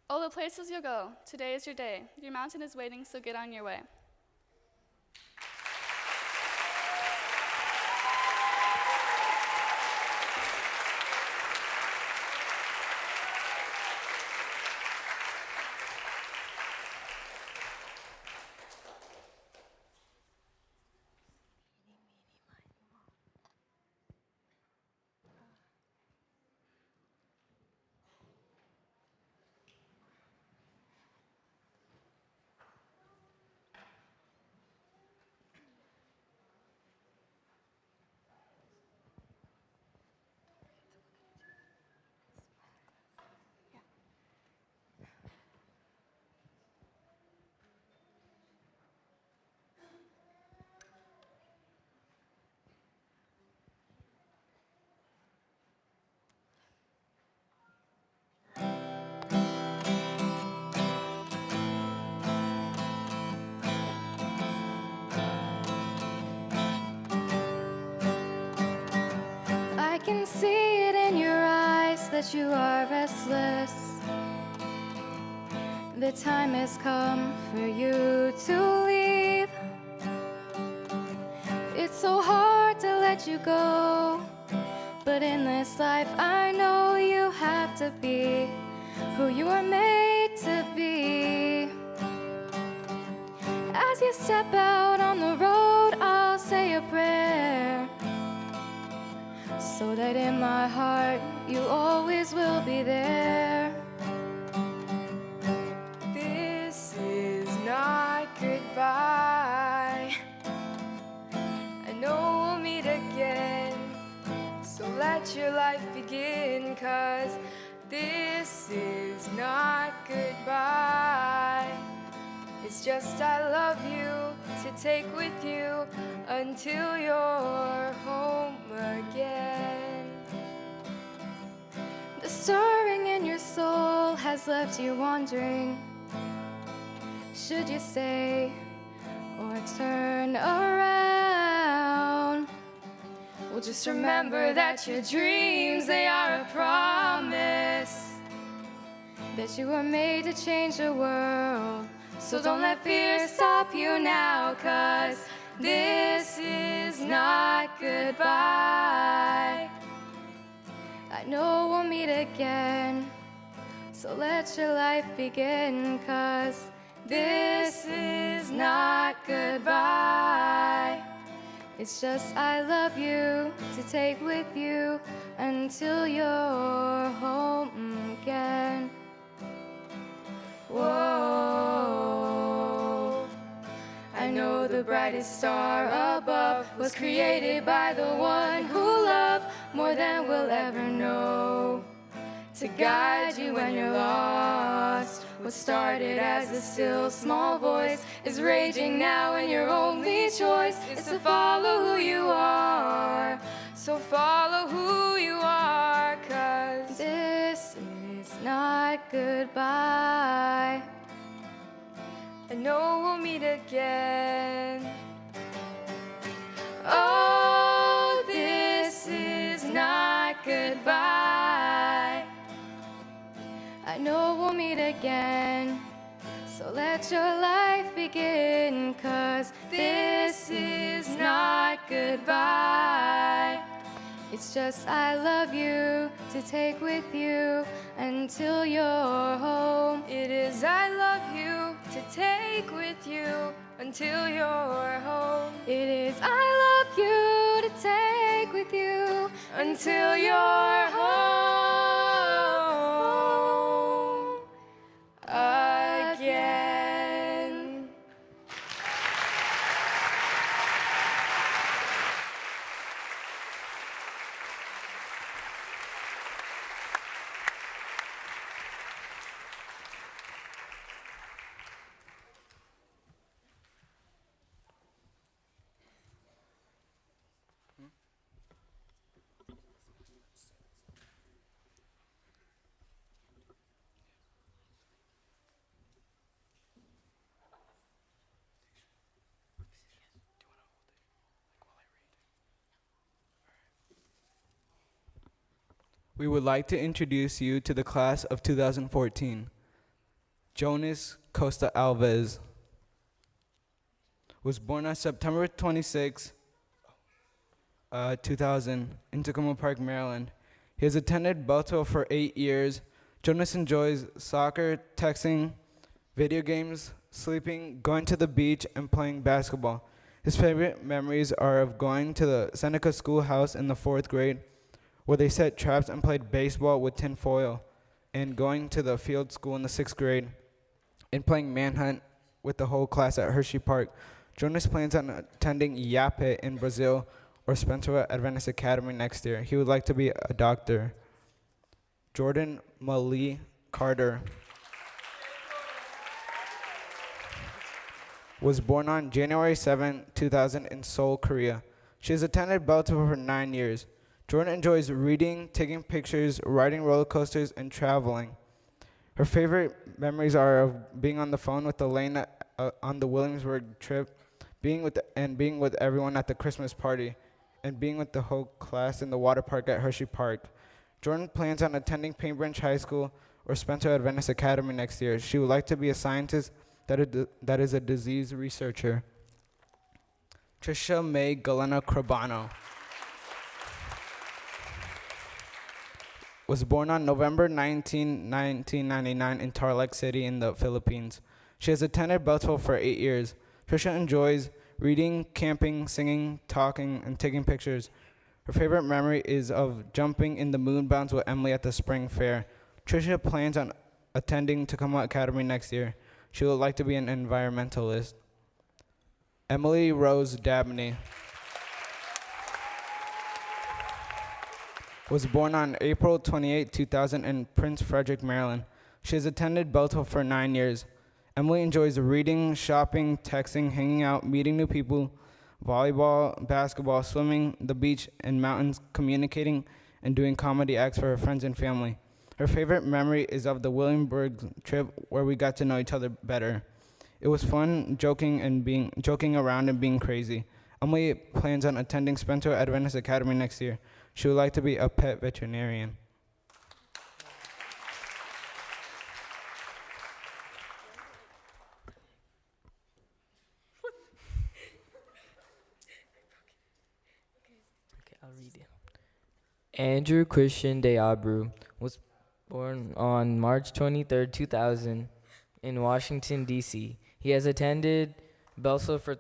"Oh, the places you'll go. Today is your day. Your mountain is waiting, so get on your way." see it in your eyes that you are restless. The time has come for you to leave. It's so hard to let you go, but in this life I know you have to be who you are made to be. As you step out on the road, I'll say a prayer, so that in my heart you always will be there. This is not goodbye. I know we'll meet again, so let your life begin, 'cause this is not goodbye. It's just I love you to take with you until you're home again. The stirring in your soul has left you wondering, should you stay or turn around? Well, just remember that your dreams, they are a promise, that you were made to change the world. So don't let fear stop you now, 'cause this is not goodbye. I know we'll meet again, so let your life begin, 'cause this is not goodbye. It's just I love you to take with you until you're home again. Whoa, I know the brightest star above was created by the one who loved more than we'll ever know, to guide you when you're lost. What started as a still small voice is raging now, and your only choice is to follow who you are. So follow who you are, 'cause this is not goodbye. I know we'll meet again. Oh, this is not goodbye. I know we'll meet again, so let your life begin, 'cause this is not goodbye. It's just I love you to take with you until you're home. It is I love you to take with you until you're home. It is I love you to take with you Until you're home again. We would like to introduce you to the class of 2014. Jonas Costa Alves was born on September 26, 2000 in Tacoma Park, Maryland. He has attended Beltsville for 8 years. Jonas enjoys soccer, texting, video games, sleeping, going to the beach, and playing basketball. His favorite memories are of going to the Seneca Schoolhouse in the 4th grade, where they set traps and played baseball with tin foil, and going to the field school in the 6th grade, and playing manhunt with the whole class at Hershey Park. Jonas plans on attending Yape in Brazil or Spencerville Adventist Academy next year. He would like to be a doctor. Jordan Malie Carter was born on January 7, 2000 in Seoul, Korea. She has attended Beltsville for 9 years. Jordan enjoys reading, taking pictures, riding roller coasters, and traveling. Her favorite memories are of being on the phone with Elena on the Williamsburg trip, being with everyone at the Christmas party, and being with the whole class in the water park at Hershey Park. Jordan plans on attending Paintbranch High School or Spencer Adventist Academy next year. She would like to be a scientist that is a disease researcher. Trisha May Galena Crabano was born on November 19, 1999 in Tarlac City in the Philippines. She has attended Beltsville for 8 years. Trisha enjoys reading, camping, singing, talking, and taking pictures. Her favorite memory is of jumping in the moon bounce with Emily at the spring fair. Trisha plans on attending Tacoma Academy next year. She would like to be an environmentalist. Emily Rose Dabney was born on April 28, 2000 in Prince Frederick, Maryland. She has attended Beltsville for 9 years. Emily enjoys reading, shopping, texting, hanging out, meeting new people, volleyball, basketball, swimming, the beach, and mountains, communicating, and doing comedy acts for her friends and family. Her favorite memory is of the Williamsburg trip where we got to know each other better. It was fun joking around and being crazy. Emily plans on attending Spencer Adventist Academy next year. She would like to be a pet veterinarian. I'll read it. Andrew Christian De Abreu was born on March 23, 2000 in Washington, D.C. He has attended Beltsville for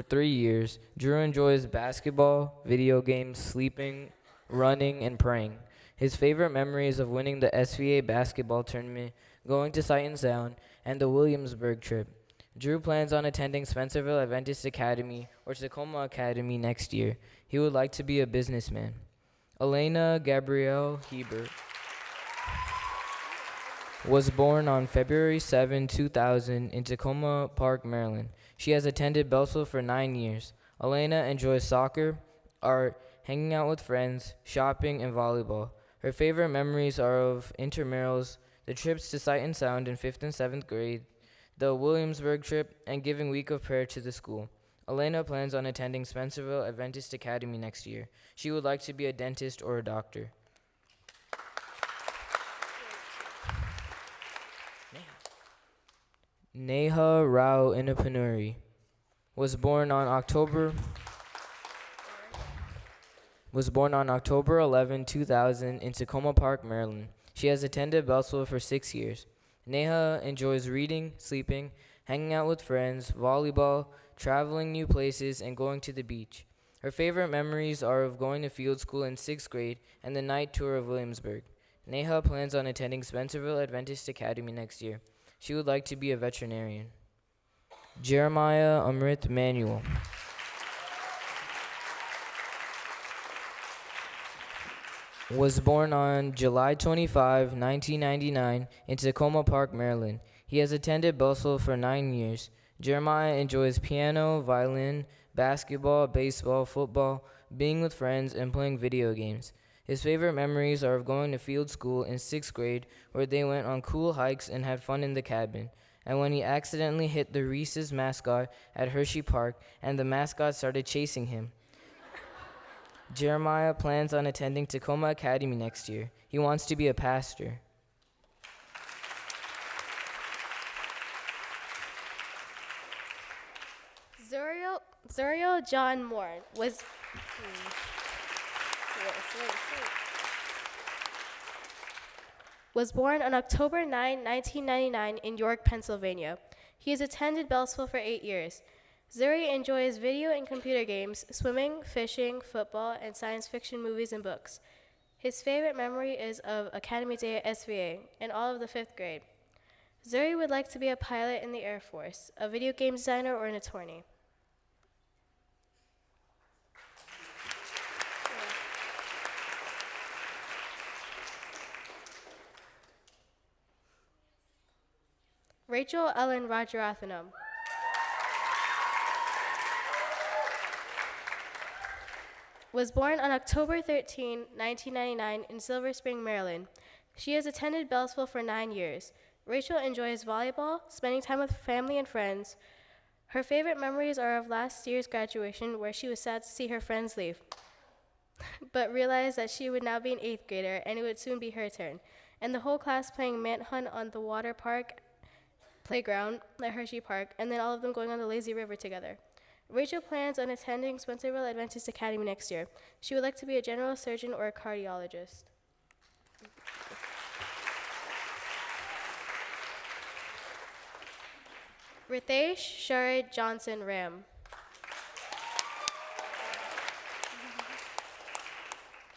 three years. Drew enjoys basketball, video games, sleeping, running, and praying. His favorite memories of winning the SVA basketball tournament, going to Sight and Sound, and the Williamsburg trip. Drew plans on attending Spencerville Adventist Academy or Tacoma Academy next year. He would like to be a businessman. Elena Gabrielle Hebert was born on February 7, 2000 in Tacoma Park, Maryland. She has attended Beltsville for 9 years. Elena enjoys soccer, art, hanging out with friends, shopping, and volleyball. Her favorite memories are of intramurals, the trips to Sight and Sound in 5th and 7th grade, the Williamsburg trip, and giving week of prayer to the school. Elena plans on attending Spencerville Adventist Academy next year. She would like to be a dentist or a doctor. Neha Rao Inapanuri was born on October 11, 2000 in Tacoma Park, Maryland. She has attended Beltsville for 6 years. Neha enjoys reading, sleeping, hanging out with friends, volleyball, traveling new places, and going to the beach. Her favorite memories are of going to field school in 6th grade and the night tour of Williamsburg. Neha plans on attending Spencerville Adventist Academy next year. She would like to be a veterinarian. Jeremiah Amrit Manuel was born on July 25, 1999 in Tacoma Park, Maryland. He has attended Beltsville for 9 years. Jeremiah enjoys piano, violin, basketball, baseball, football, being with friends, and playing video games. His favorite memories are of going to field school in 6th grade, where they went on cool hikes and had fun in the cabin, and when he accidentally hit the Reese's mascot at Hershey Park and the mascot started chasing him. Jeremiah plans on attending Tacoma Academy next year. He wants to be a pastor. Zuriel John Moore was born on October 9, 1999 in York, Pennsylvania. He has attended Beltsville for 8 years. Zuri enjoys video and computer games, swimming, fishing, football, and science fiction movies and books. His favorite memory is of Academy Day at SVA and all of the 5th grade. Zuri would like to be a pilot in the Air Force, a video game designer, or an attorney. Rachel Ellen Rajarathanam was born on October 13, 1999 in Silver Spring, Maryland. She has attended Beltsville for 9 years. Rachel enjoys volleyball, spending time with family and friends, Her favorite memories are of last year's graduation, where she was sad to see her friends leave, but realized that she would now be an 8th grader and it would soon be her turn, and the whole class playing manhunt on the water park playground at Hershey Park, and then all of them going on the lazy river together. Rachel plans on attending Spencerville Adventist Academy next year. She would like to be a general surgeon or a cardiologist. Ritesh Sharad Johnson Ram.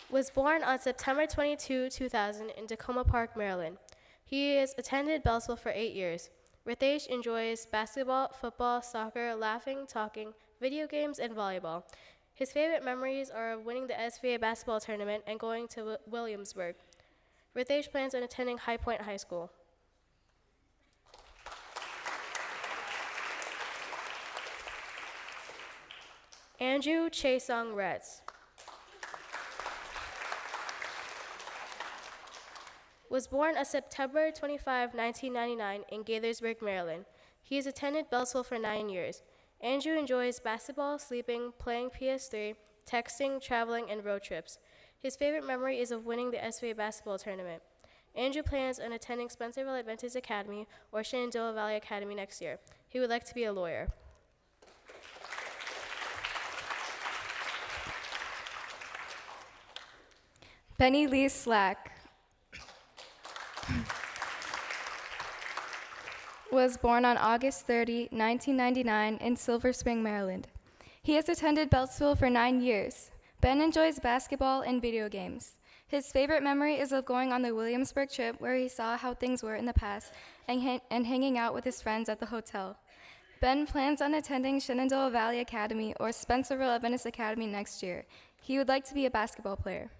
Was born on September 22, 2000 in Tacoma Park, Maryland. He has attended Beltsville for 8 years. Ritesh enjoys basketball, football, soccer, laughing, talking, video games, and volleyball. His favorite memories are of winning the SVA basketball tournament and going to Williamsburg. Ritesh plans on attending High Point High School. Andrew Chaesung Retz. Was born on September 25, 1999 in Gaithersburg, Maryland. He has attended Beltsville for 9 years. Andrew enjoys basketball, sleeping, playing PS3, texting, traveling, and road trips. His favorite memory is of winning the SVA basketball tournament. Andrew plans on attending Spencerville Adventist Academy or Shenandoah Valley Academy next year. He would like to be a lawyer. Benny Lee Slack was born on August 30, 1999 in Silver Spring, Maryland. He has attended Beltsville for 9 years. Ben enjoys basketball and video games. His favorite memory is of going on the Williamsburg trip where he saw how things were in the past and hanging out with his friends at the hotel. Ben plans on attending Shenandoah Valley Academy or Spencerville Adventist Academy next year. He would like to be a basketball player.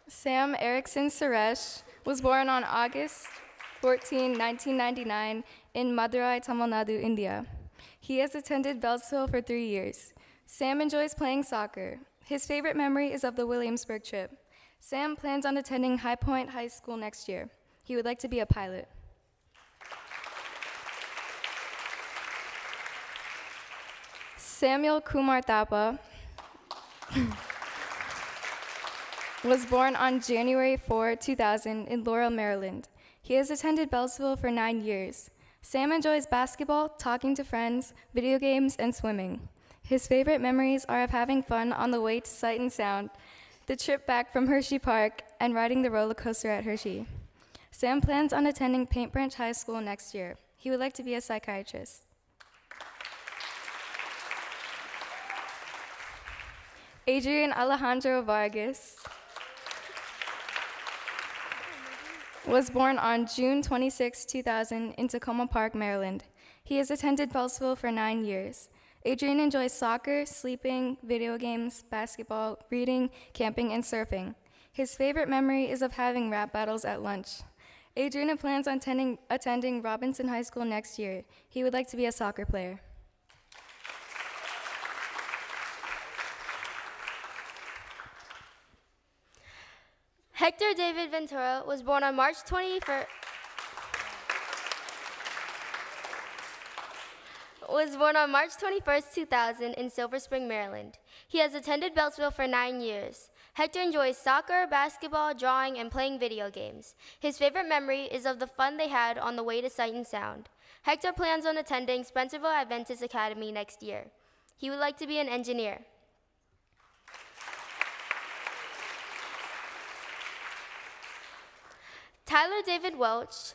Sam Erickson Suresh was born on August 14, 1999 in Madurai, Tamil Nadu, India. He has attended Beltsville for 3 years. Sam enjoys playing soccer. His favorite memory is of the Williamsburg trip. Sam plans on attending High Point High School next year. He would like to be a pilot. Samuel Kumar Thapa was born on January 4, 2000 in Laurel, Maryland. He has attended Beltsville for 9 years. Sam enjoys basketball, talking to friends, video games, and swimming. His favorite memories are of having fun on the way to Sight and Sound, the trip back from Hershey Park, and riding the roller coaster at Hershey. Sam plans on attending Paint Branch High School next year. He would like to be a psychiatrist. Adrian Alejandro Vargas was born on June 26, 2000 in Tacoma Park, Maryland. He has attended Beltsville for 9 years. Adrian enjoys soccer, sleeping, video games, basketball, reading, camping, and surfing. His favorite memory is of having rap battles at lunch. Adrian plans on attending Robinson High School next year. He would like to be a soccer player. Hector David Ventura was born on March 21st. Was born on March 21st, 2000 in Silver Spring, Maryland. He has attended Beltsville for 9 years. Hector enjoys soccer, basketball, drawing, and playing video games. His favorite memory is of the fun they had on the way to Sight and Sound. Hector plans on attending Spencerville Adventist Academy next year. He would like to be an engineer. Tyler David Welch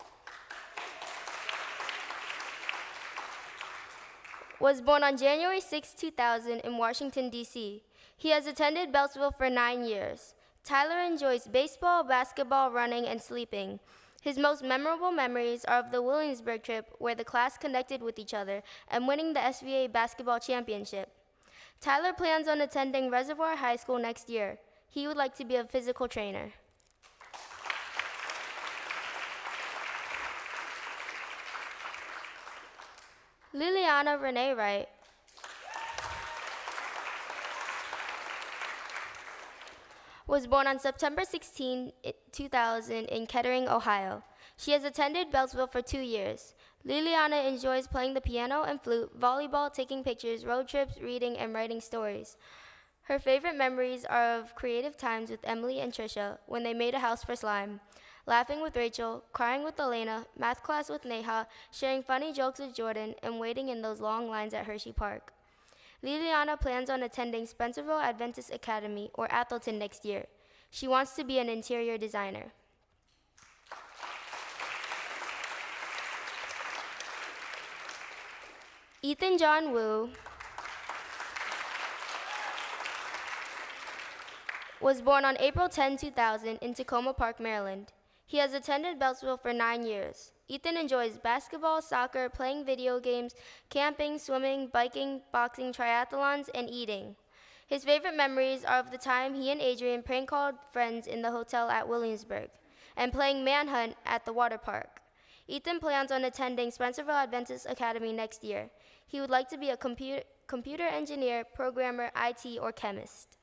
was born on January 6, 2000 in Washington, D.C. He has attended Beltsville for 9 years. Tyler enjoys baseball, basketball, running, and sleeping. His most memorable memories are of the Williamsburg trip, where the class connected with each other and winning the SVA basketball championship. Tyler plans on attending Reservoir High School next year. He would like to be a physical trainer. Liliana Renee Wright was born on September 16, 2000 in Kettering, Ohio. She has attended Beltsville for 2 years. Liliana enjoys playing the piano and flute, volleyball, taking pictures, road trips, reading, and writing stories. Her favorite memories are of creative times with Emily and Trisha when they made a house for slime, laughing with Rachel, crying with Elena, math class with Neha, sharing funny jokes with Jordan, and waiting in those long lines at Hershey Park. Liliana plans on attending Spencerville Adventist Academy or Atholton next year. She wants to be an interior designer. Ethan John Wu was born on April 10, 2000 in Tacoma Park, Maryland. He has attended Beltsville for 9 years. Ethan enjoys basketball, soccer, playing video games, camping, swimming, biking, boxing, triathlons, and eating. His favorite memories are of the time he and Adrian prank called friends in the hotel at Williamsburg and playing manhunt at the water park. Ethan plans on attending Spencerville Adventist Academy next year. He would like to be a computer engineer, programmer, IT, or chemist.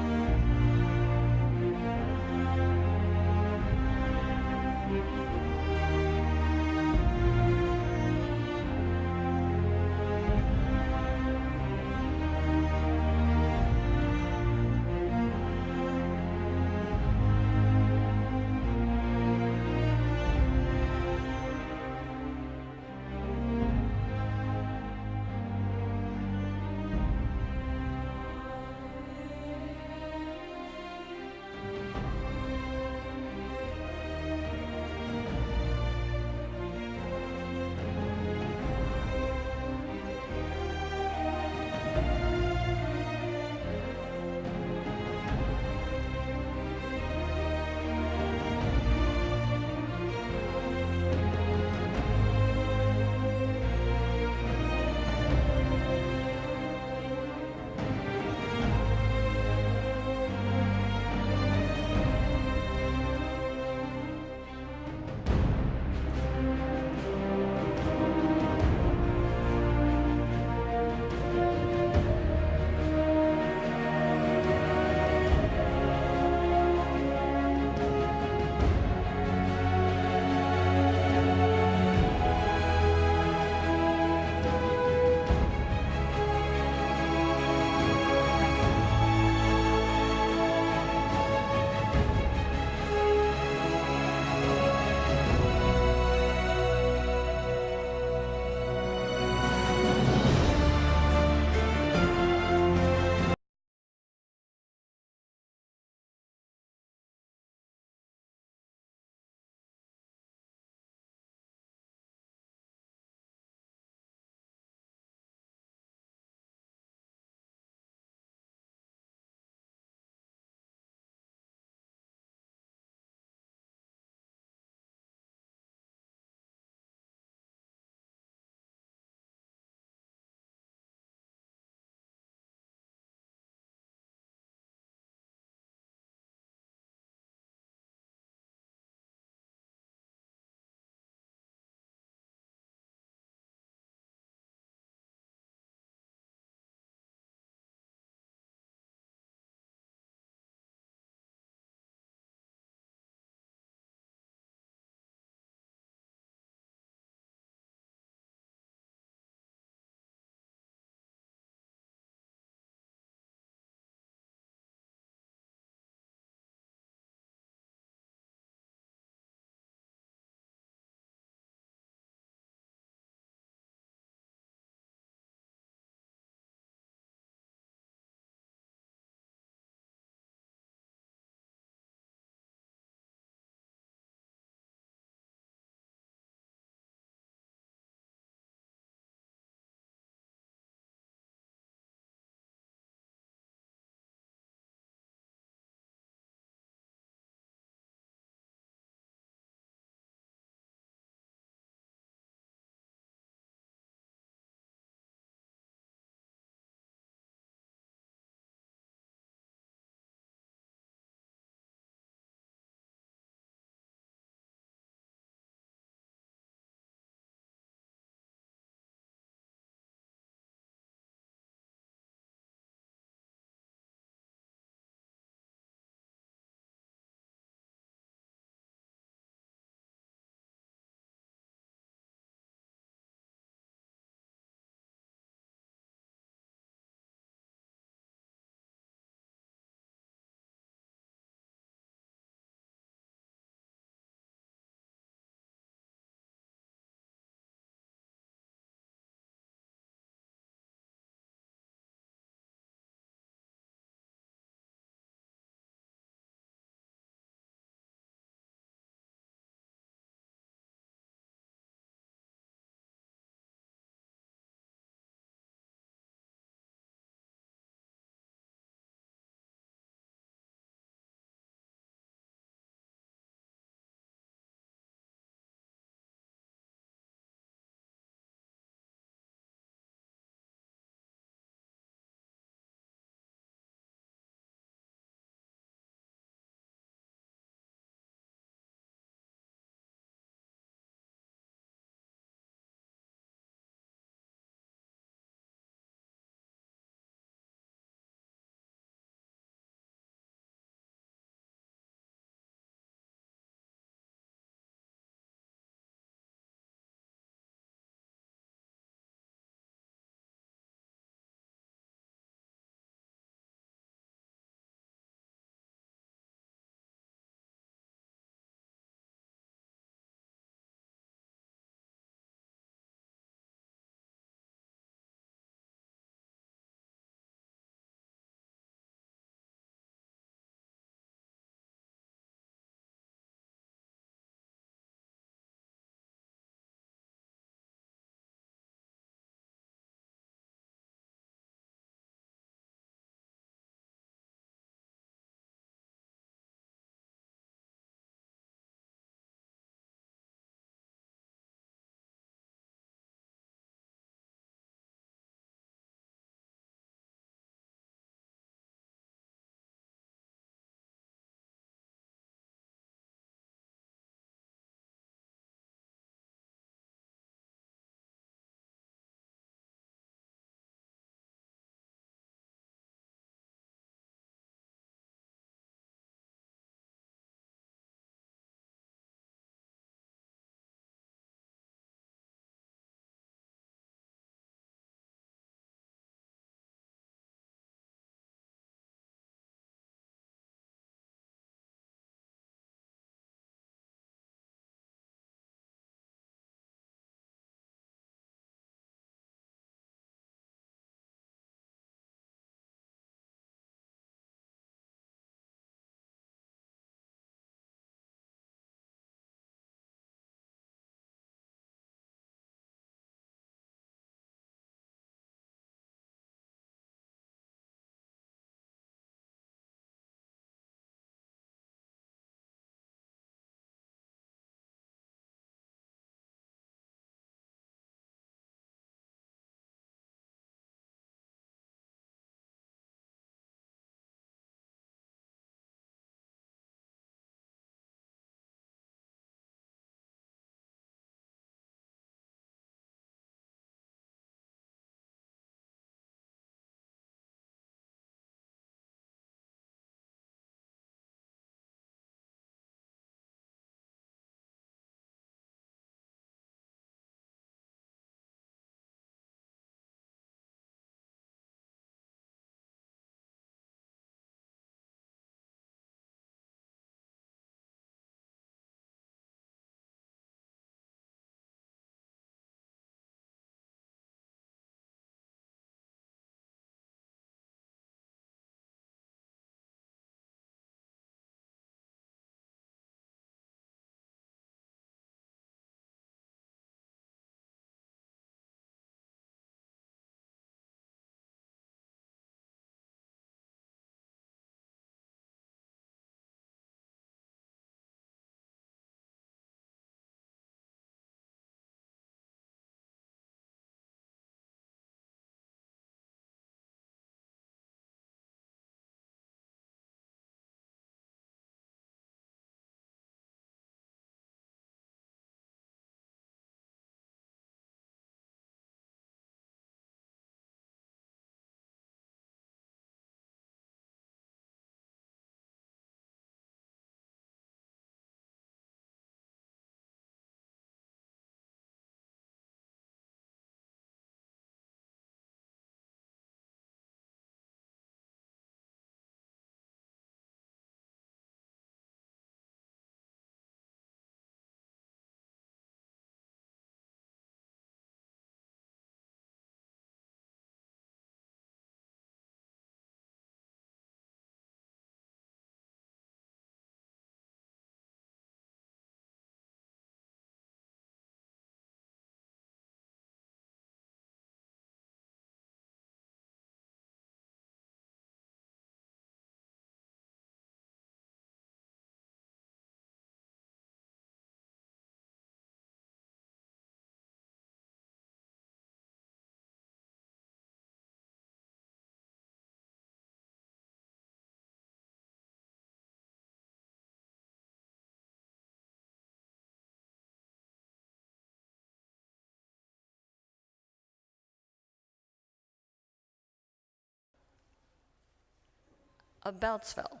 of Beltsville.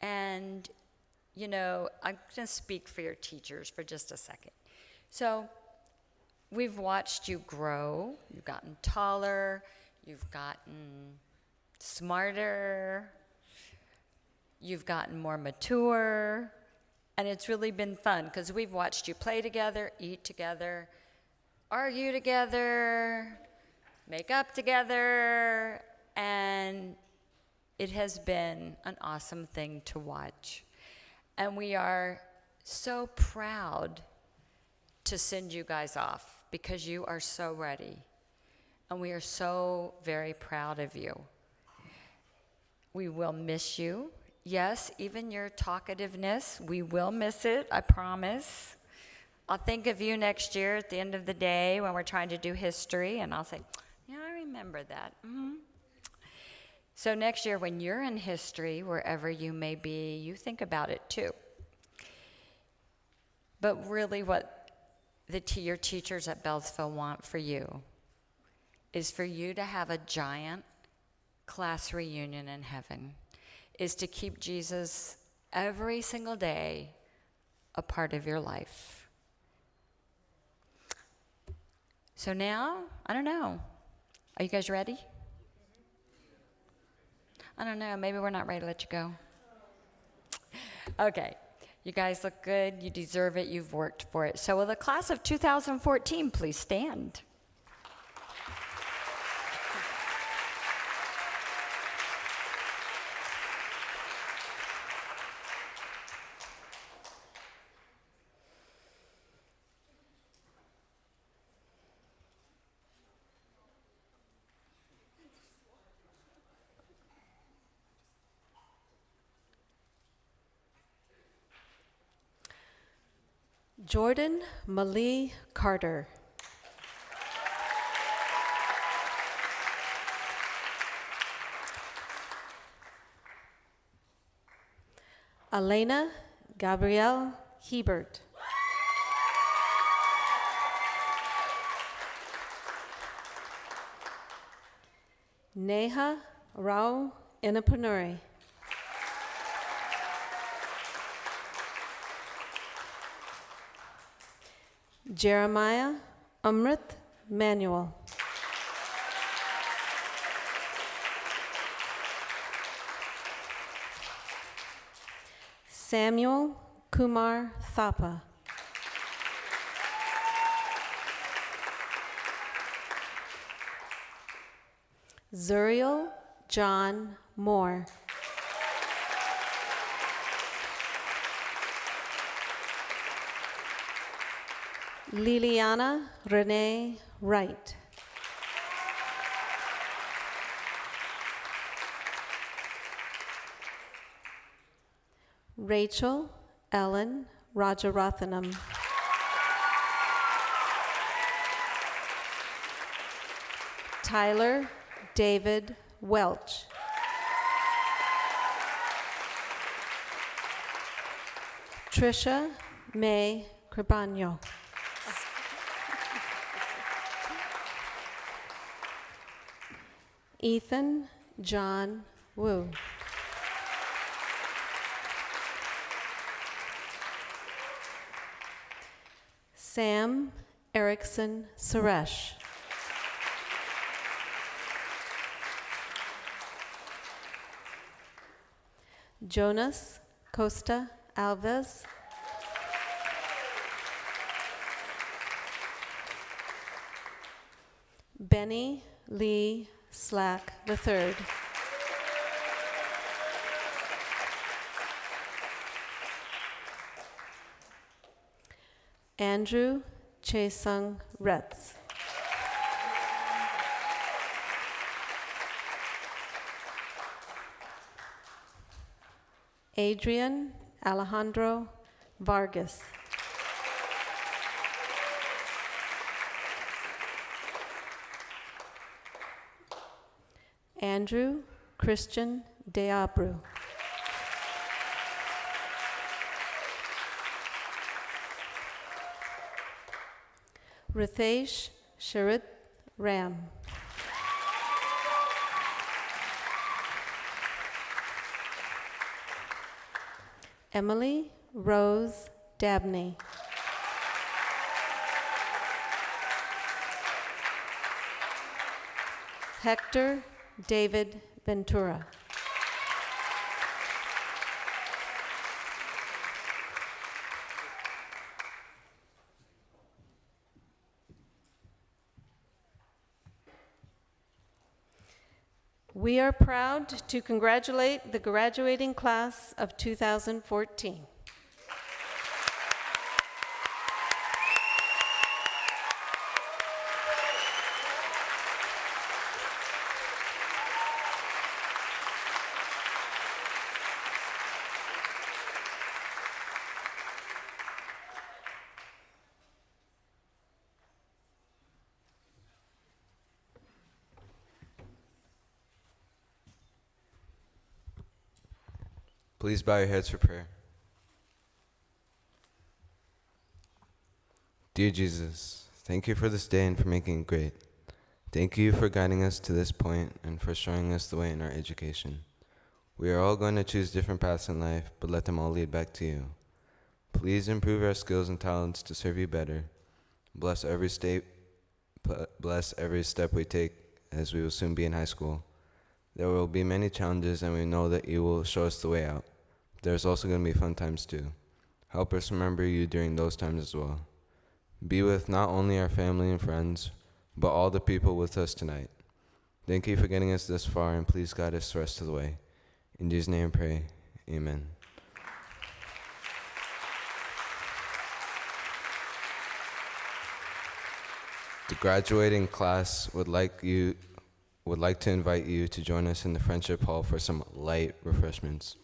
And, you know, I'm going to speak for your teachers for just a second. So we've watched you grow. You've gotten taller. You've gotten smarter. You've gotten more mature. And it's really been fun because we've watched you play together, eat together, argue together, make up together, and it has been an awesome thing to watch. And we are so proud to send you guys off because you are so ready. And we are so very proud of you. We will miss you. Yes, even your talkativeness, we will miss it, I promise. I'll think of you next year at the end of the day when we're trying to do history, and I'll say, yeah, I remember that. Mm-hmm. So next year when you're in history, wherever you may be, you think about it too. But really what your teachers at Beltsville want for you is for you to have a giant class reunion in heaven, is to keep Jesus every single day a part of your life. So now, I don't know. Are you guys ready? I don't know. Maybe we're not ready to let you go. Okay. You guys look good. You deserve it. You've worked for it. So will the class of 2014 please stand? Jordan Malie Carter. Elena Gabrielle Hebert. Neha Rao Inapanuri. Jeremiah Amrit Manuel. Samuel Kumar Thapa. Zuriel John Moore. Liliana Renee Wright. Rachel Ellen Rajarathanam. Tyler David Welch. Trisha May Cribano. Ethan John Wu. Sam Erickson Suresh. Jonas Costa Alves. Benny Lee Slack III. Andrew Chaesung Retz. Adrian Alejandro Vargas. Andrew Christian Deabru. Ritesh Sharit Ram. Emily Rose Dabney. Hector David Ventura. We are proud to congratulate the graduating class of 2014. Please bow your heads for prayer. Dear Jesus, thank you for this day and for making it great. Thank you for guiding us to this point and for showing us the way in our education. We are all going to choose different paths in life, but let them all lead back to you. Please improve our skills and talents to serve you better. Bless every step we take, as we will soon be in high school. There will be many challenges, and we know that you will show us the way out. There's also going to be fun times too. Help us remember you during those times as well. Be with not only our family and friends, but all the people with us tonight. Thank you for getting us this far, and please guide us the rest of the way. In Jesus' name I pray, amen. The graduating class would like to invite you to join us in the Friendship Hall for some light refreshments.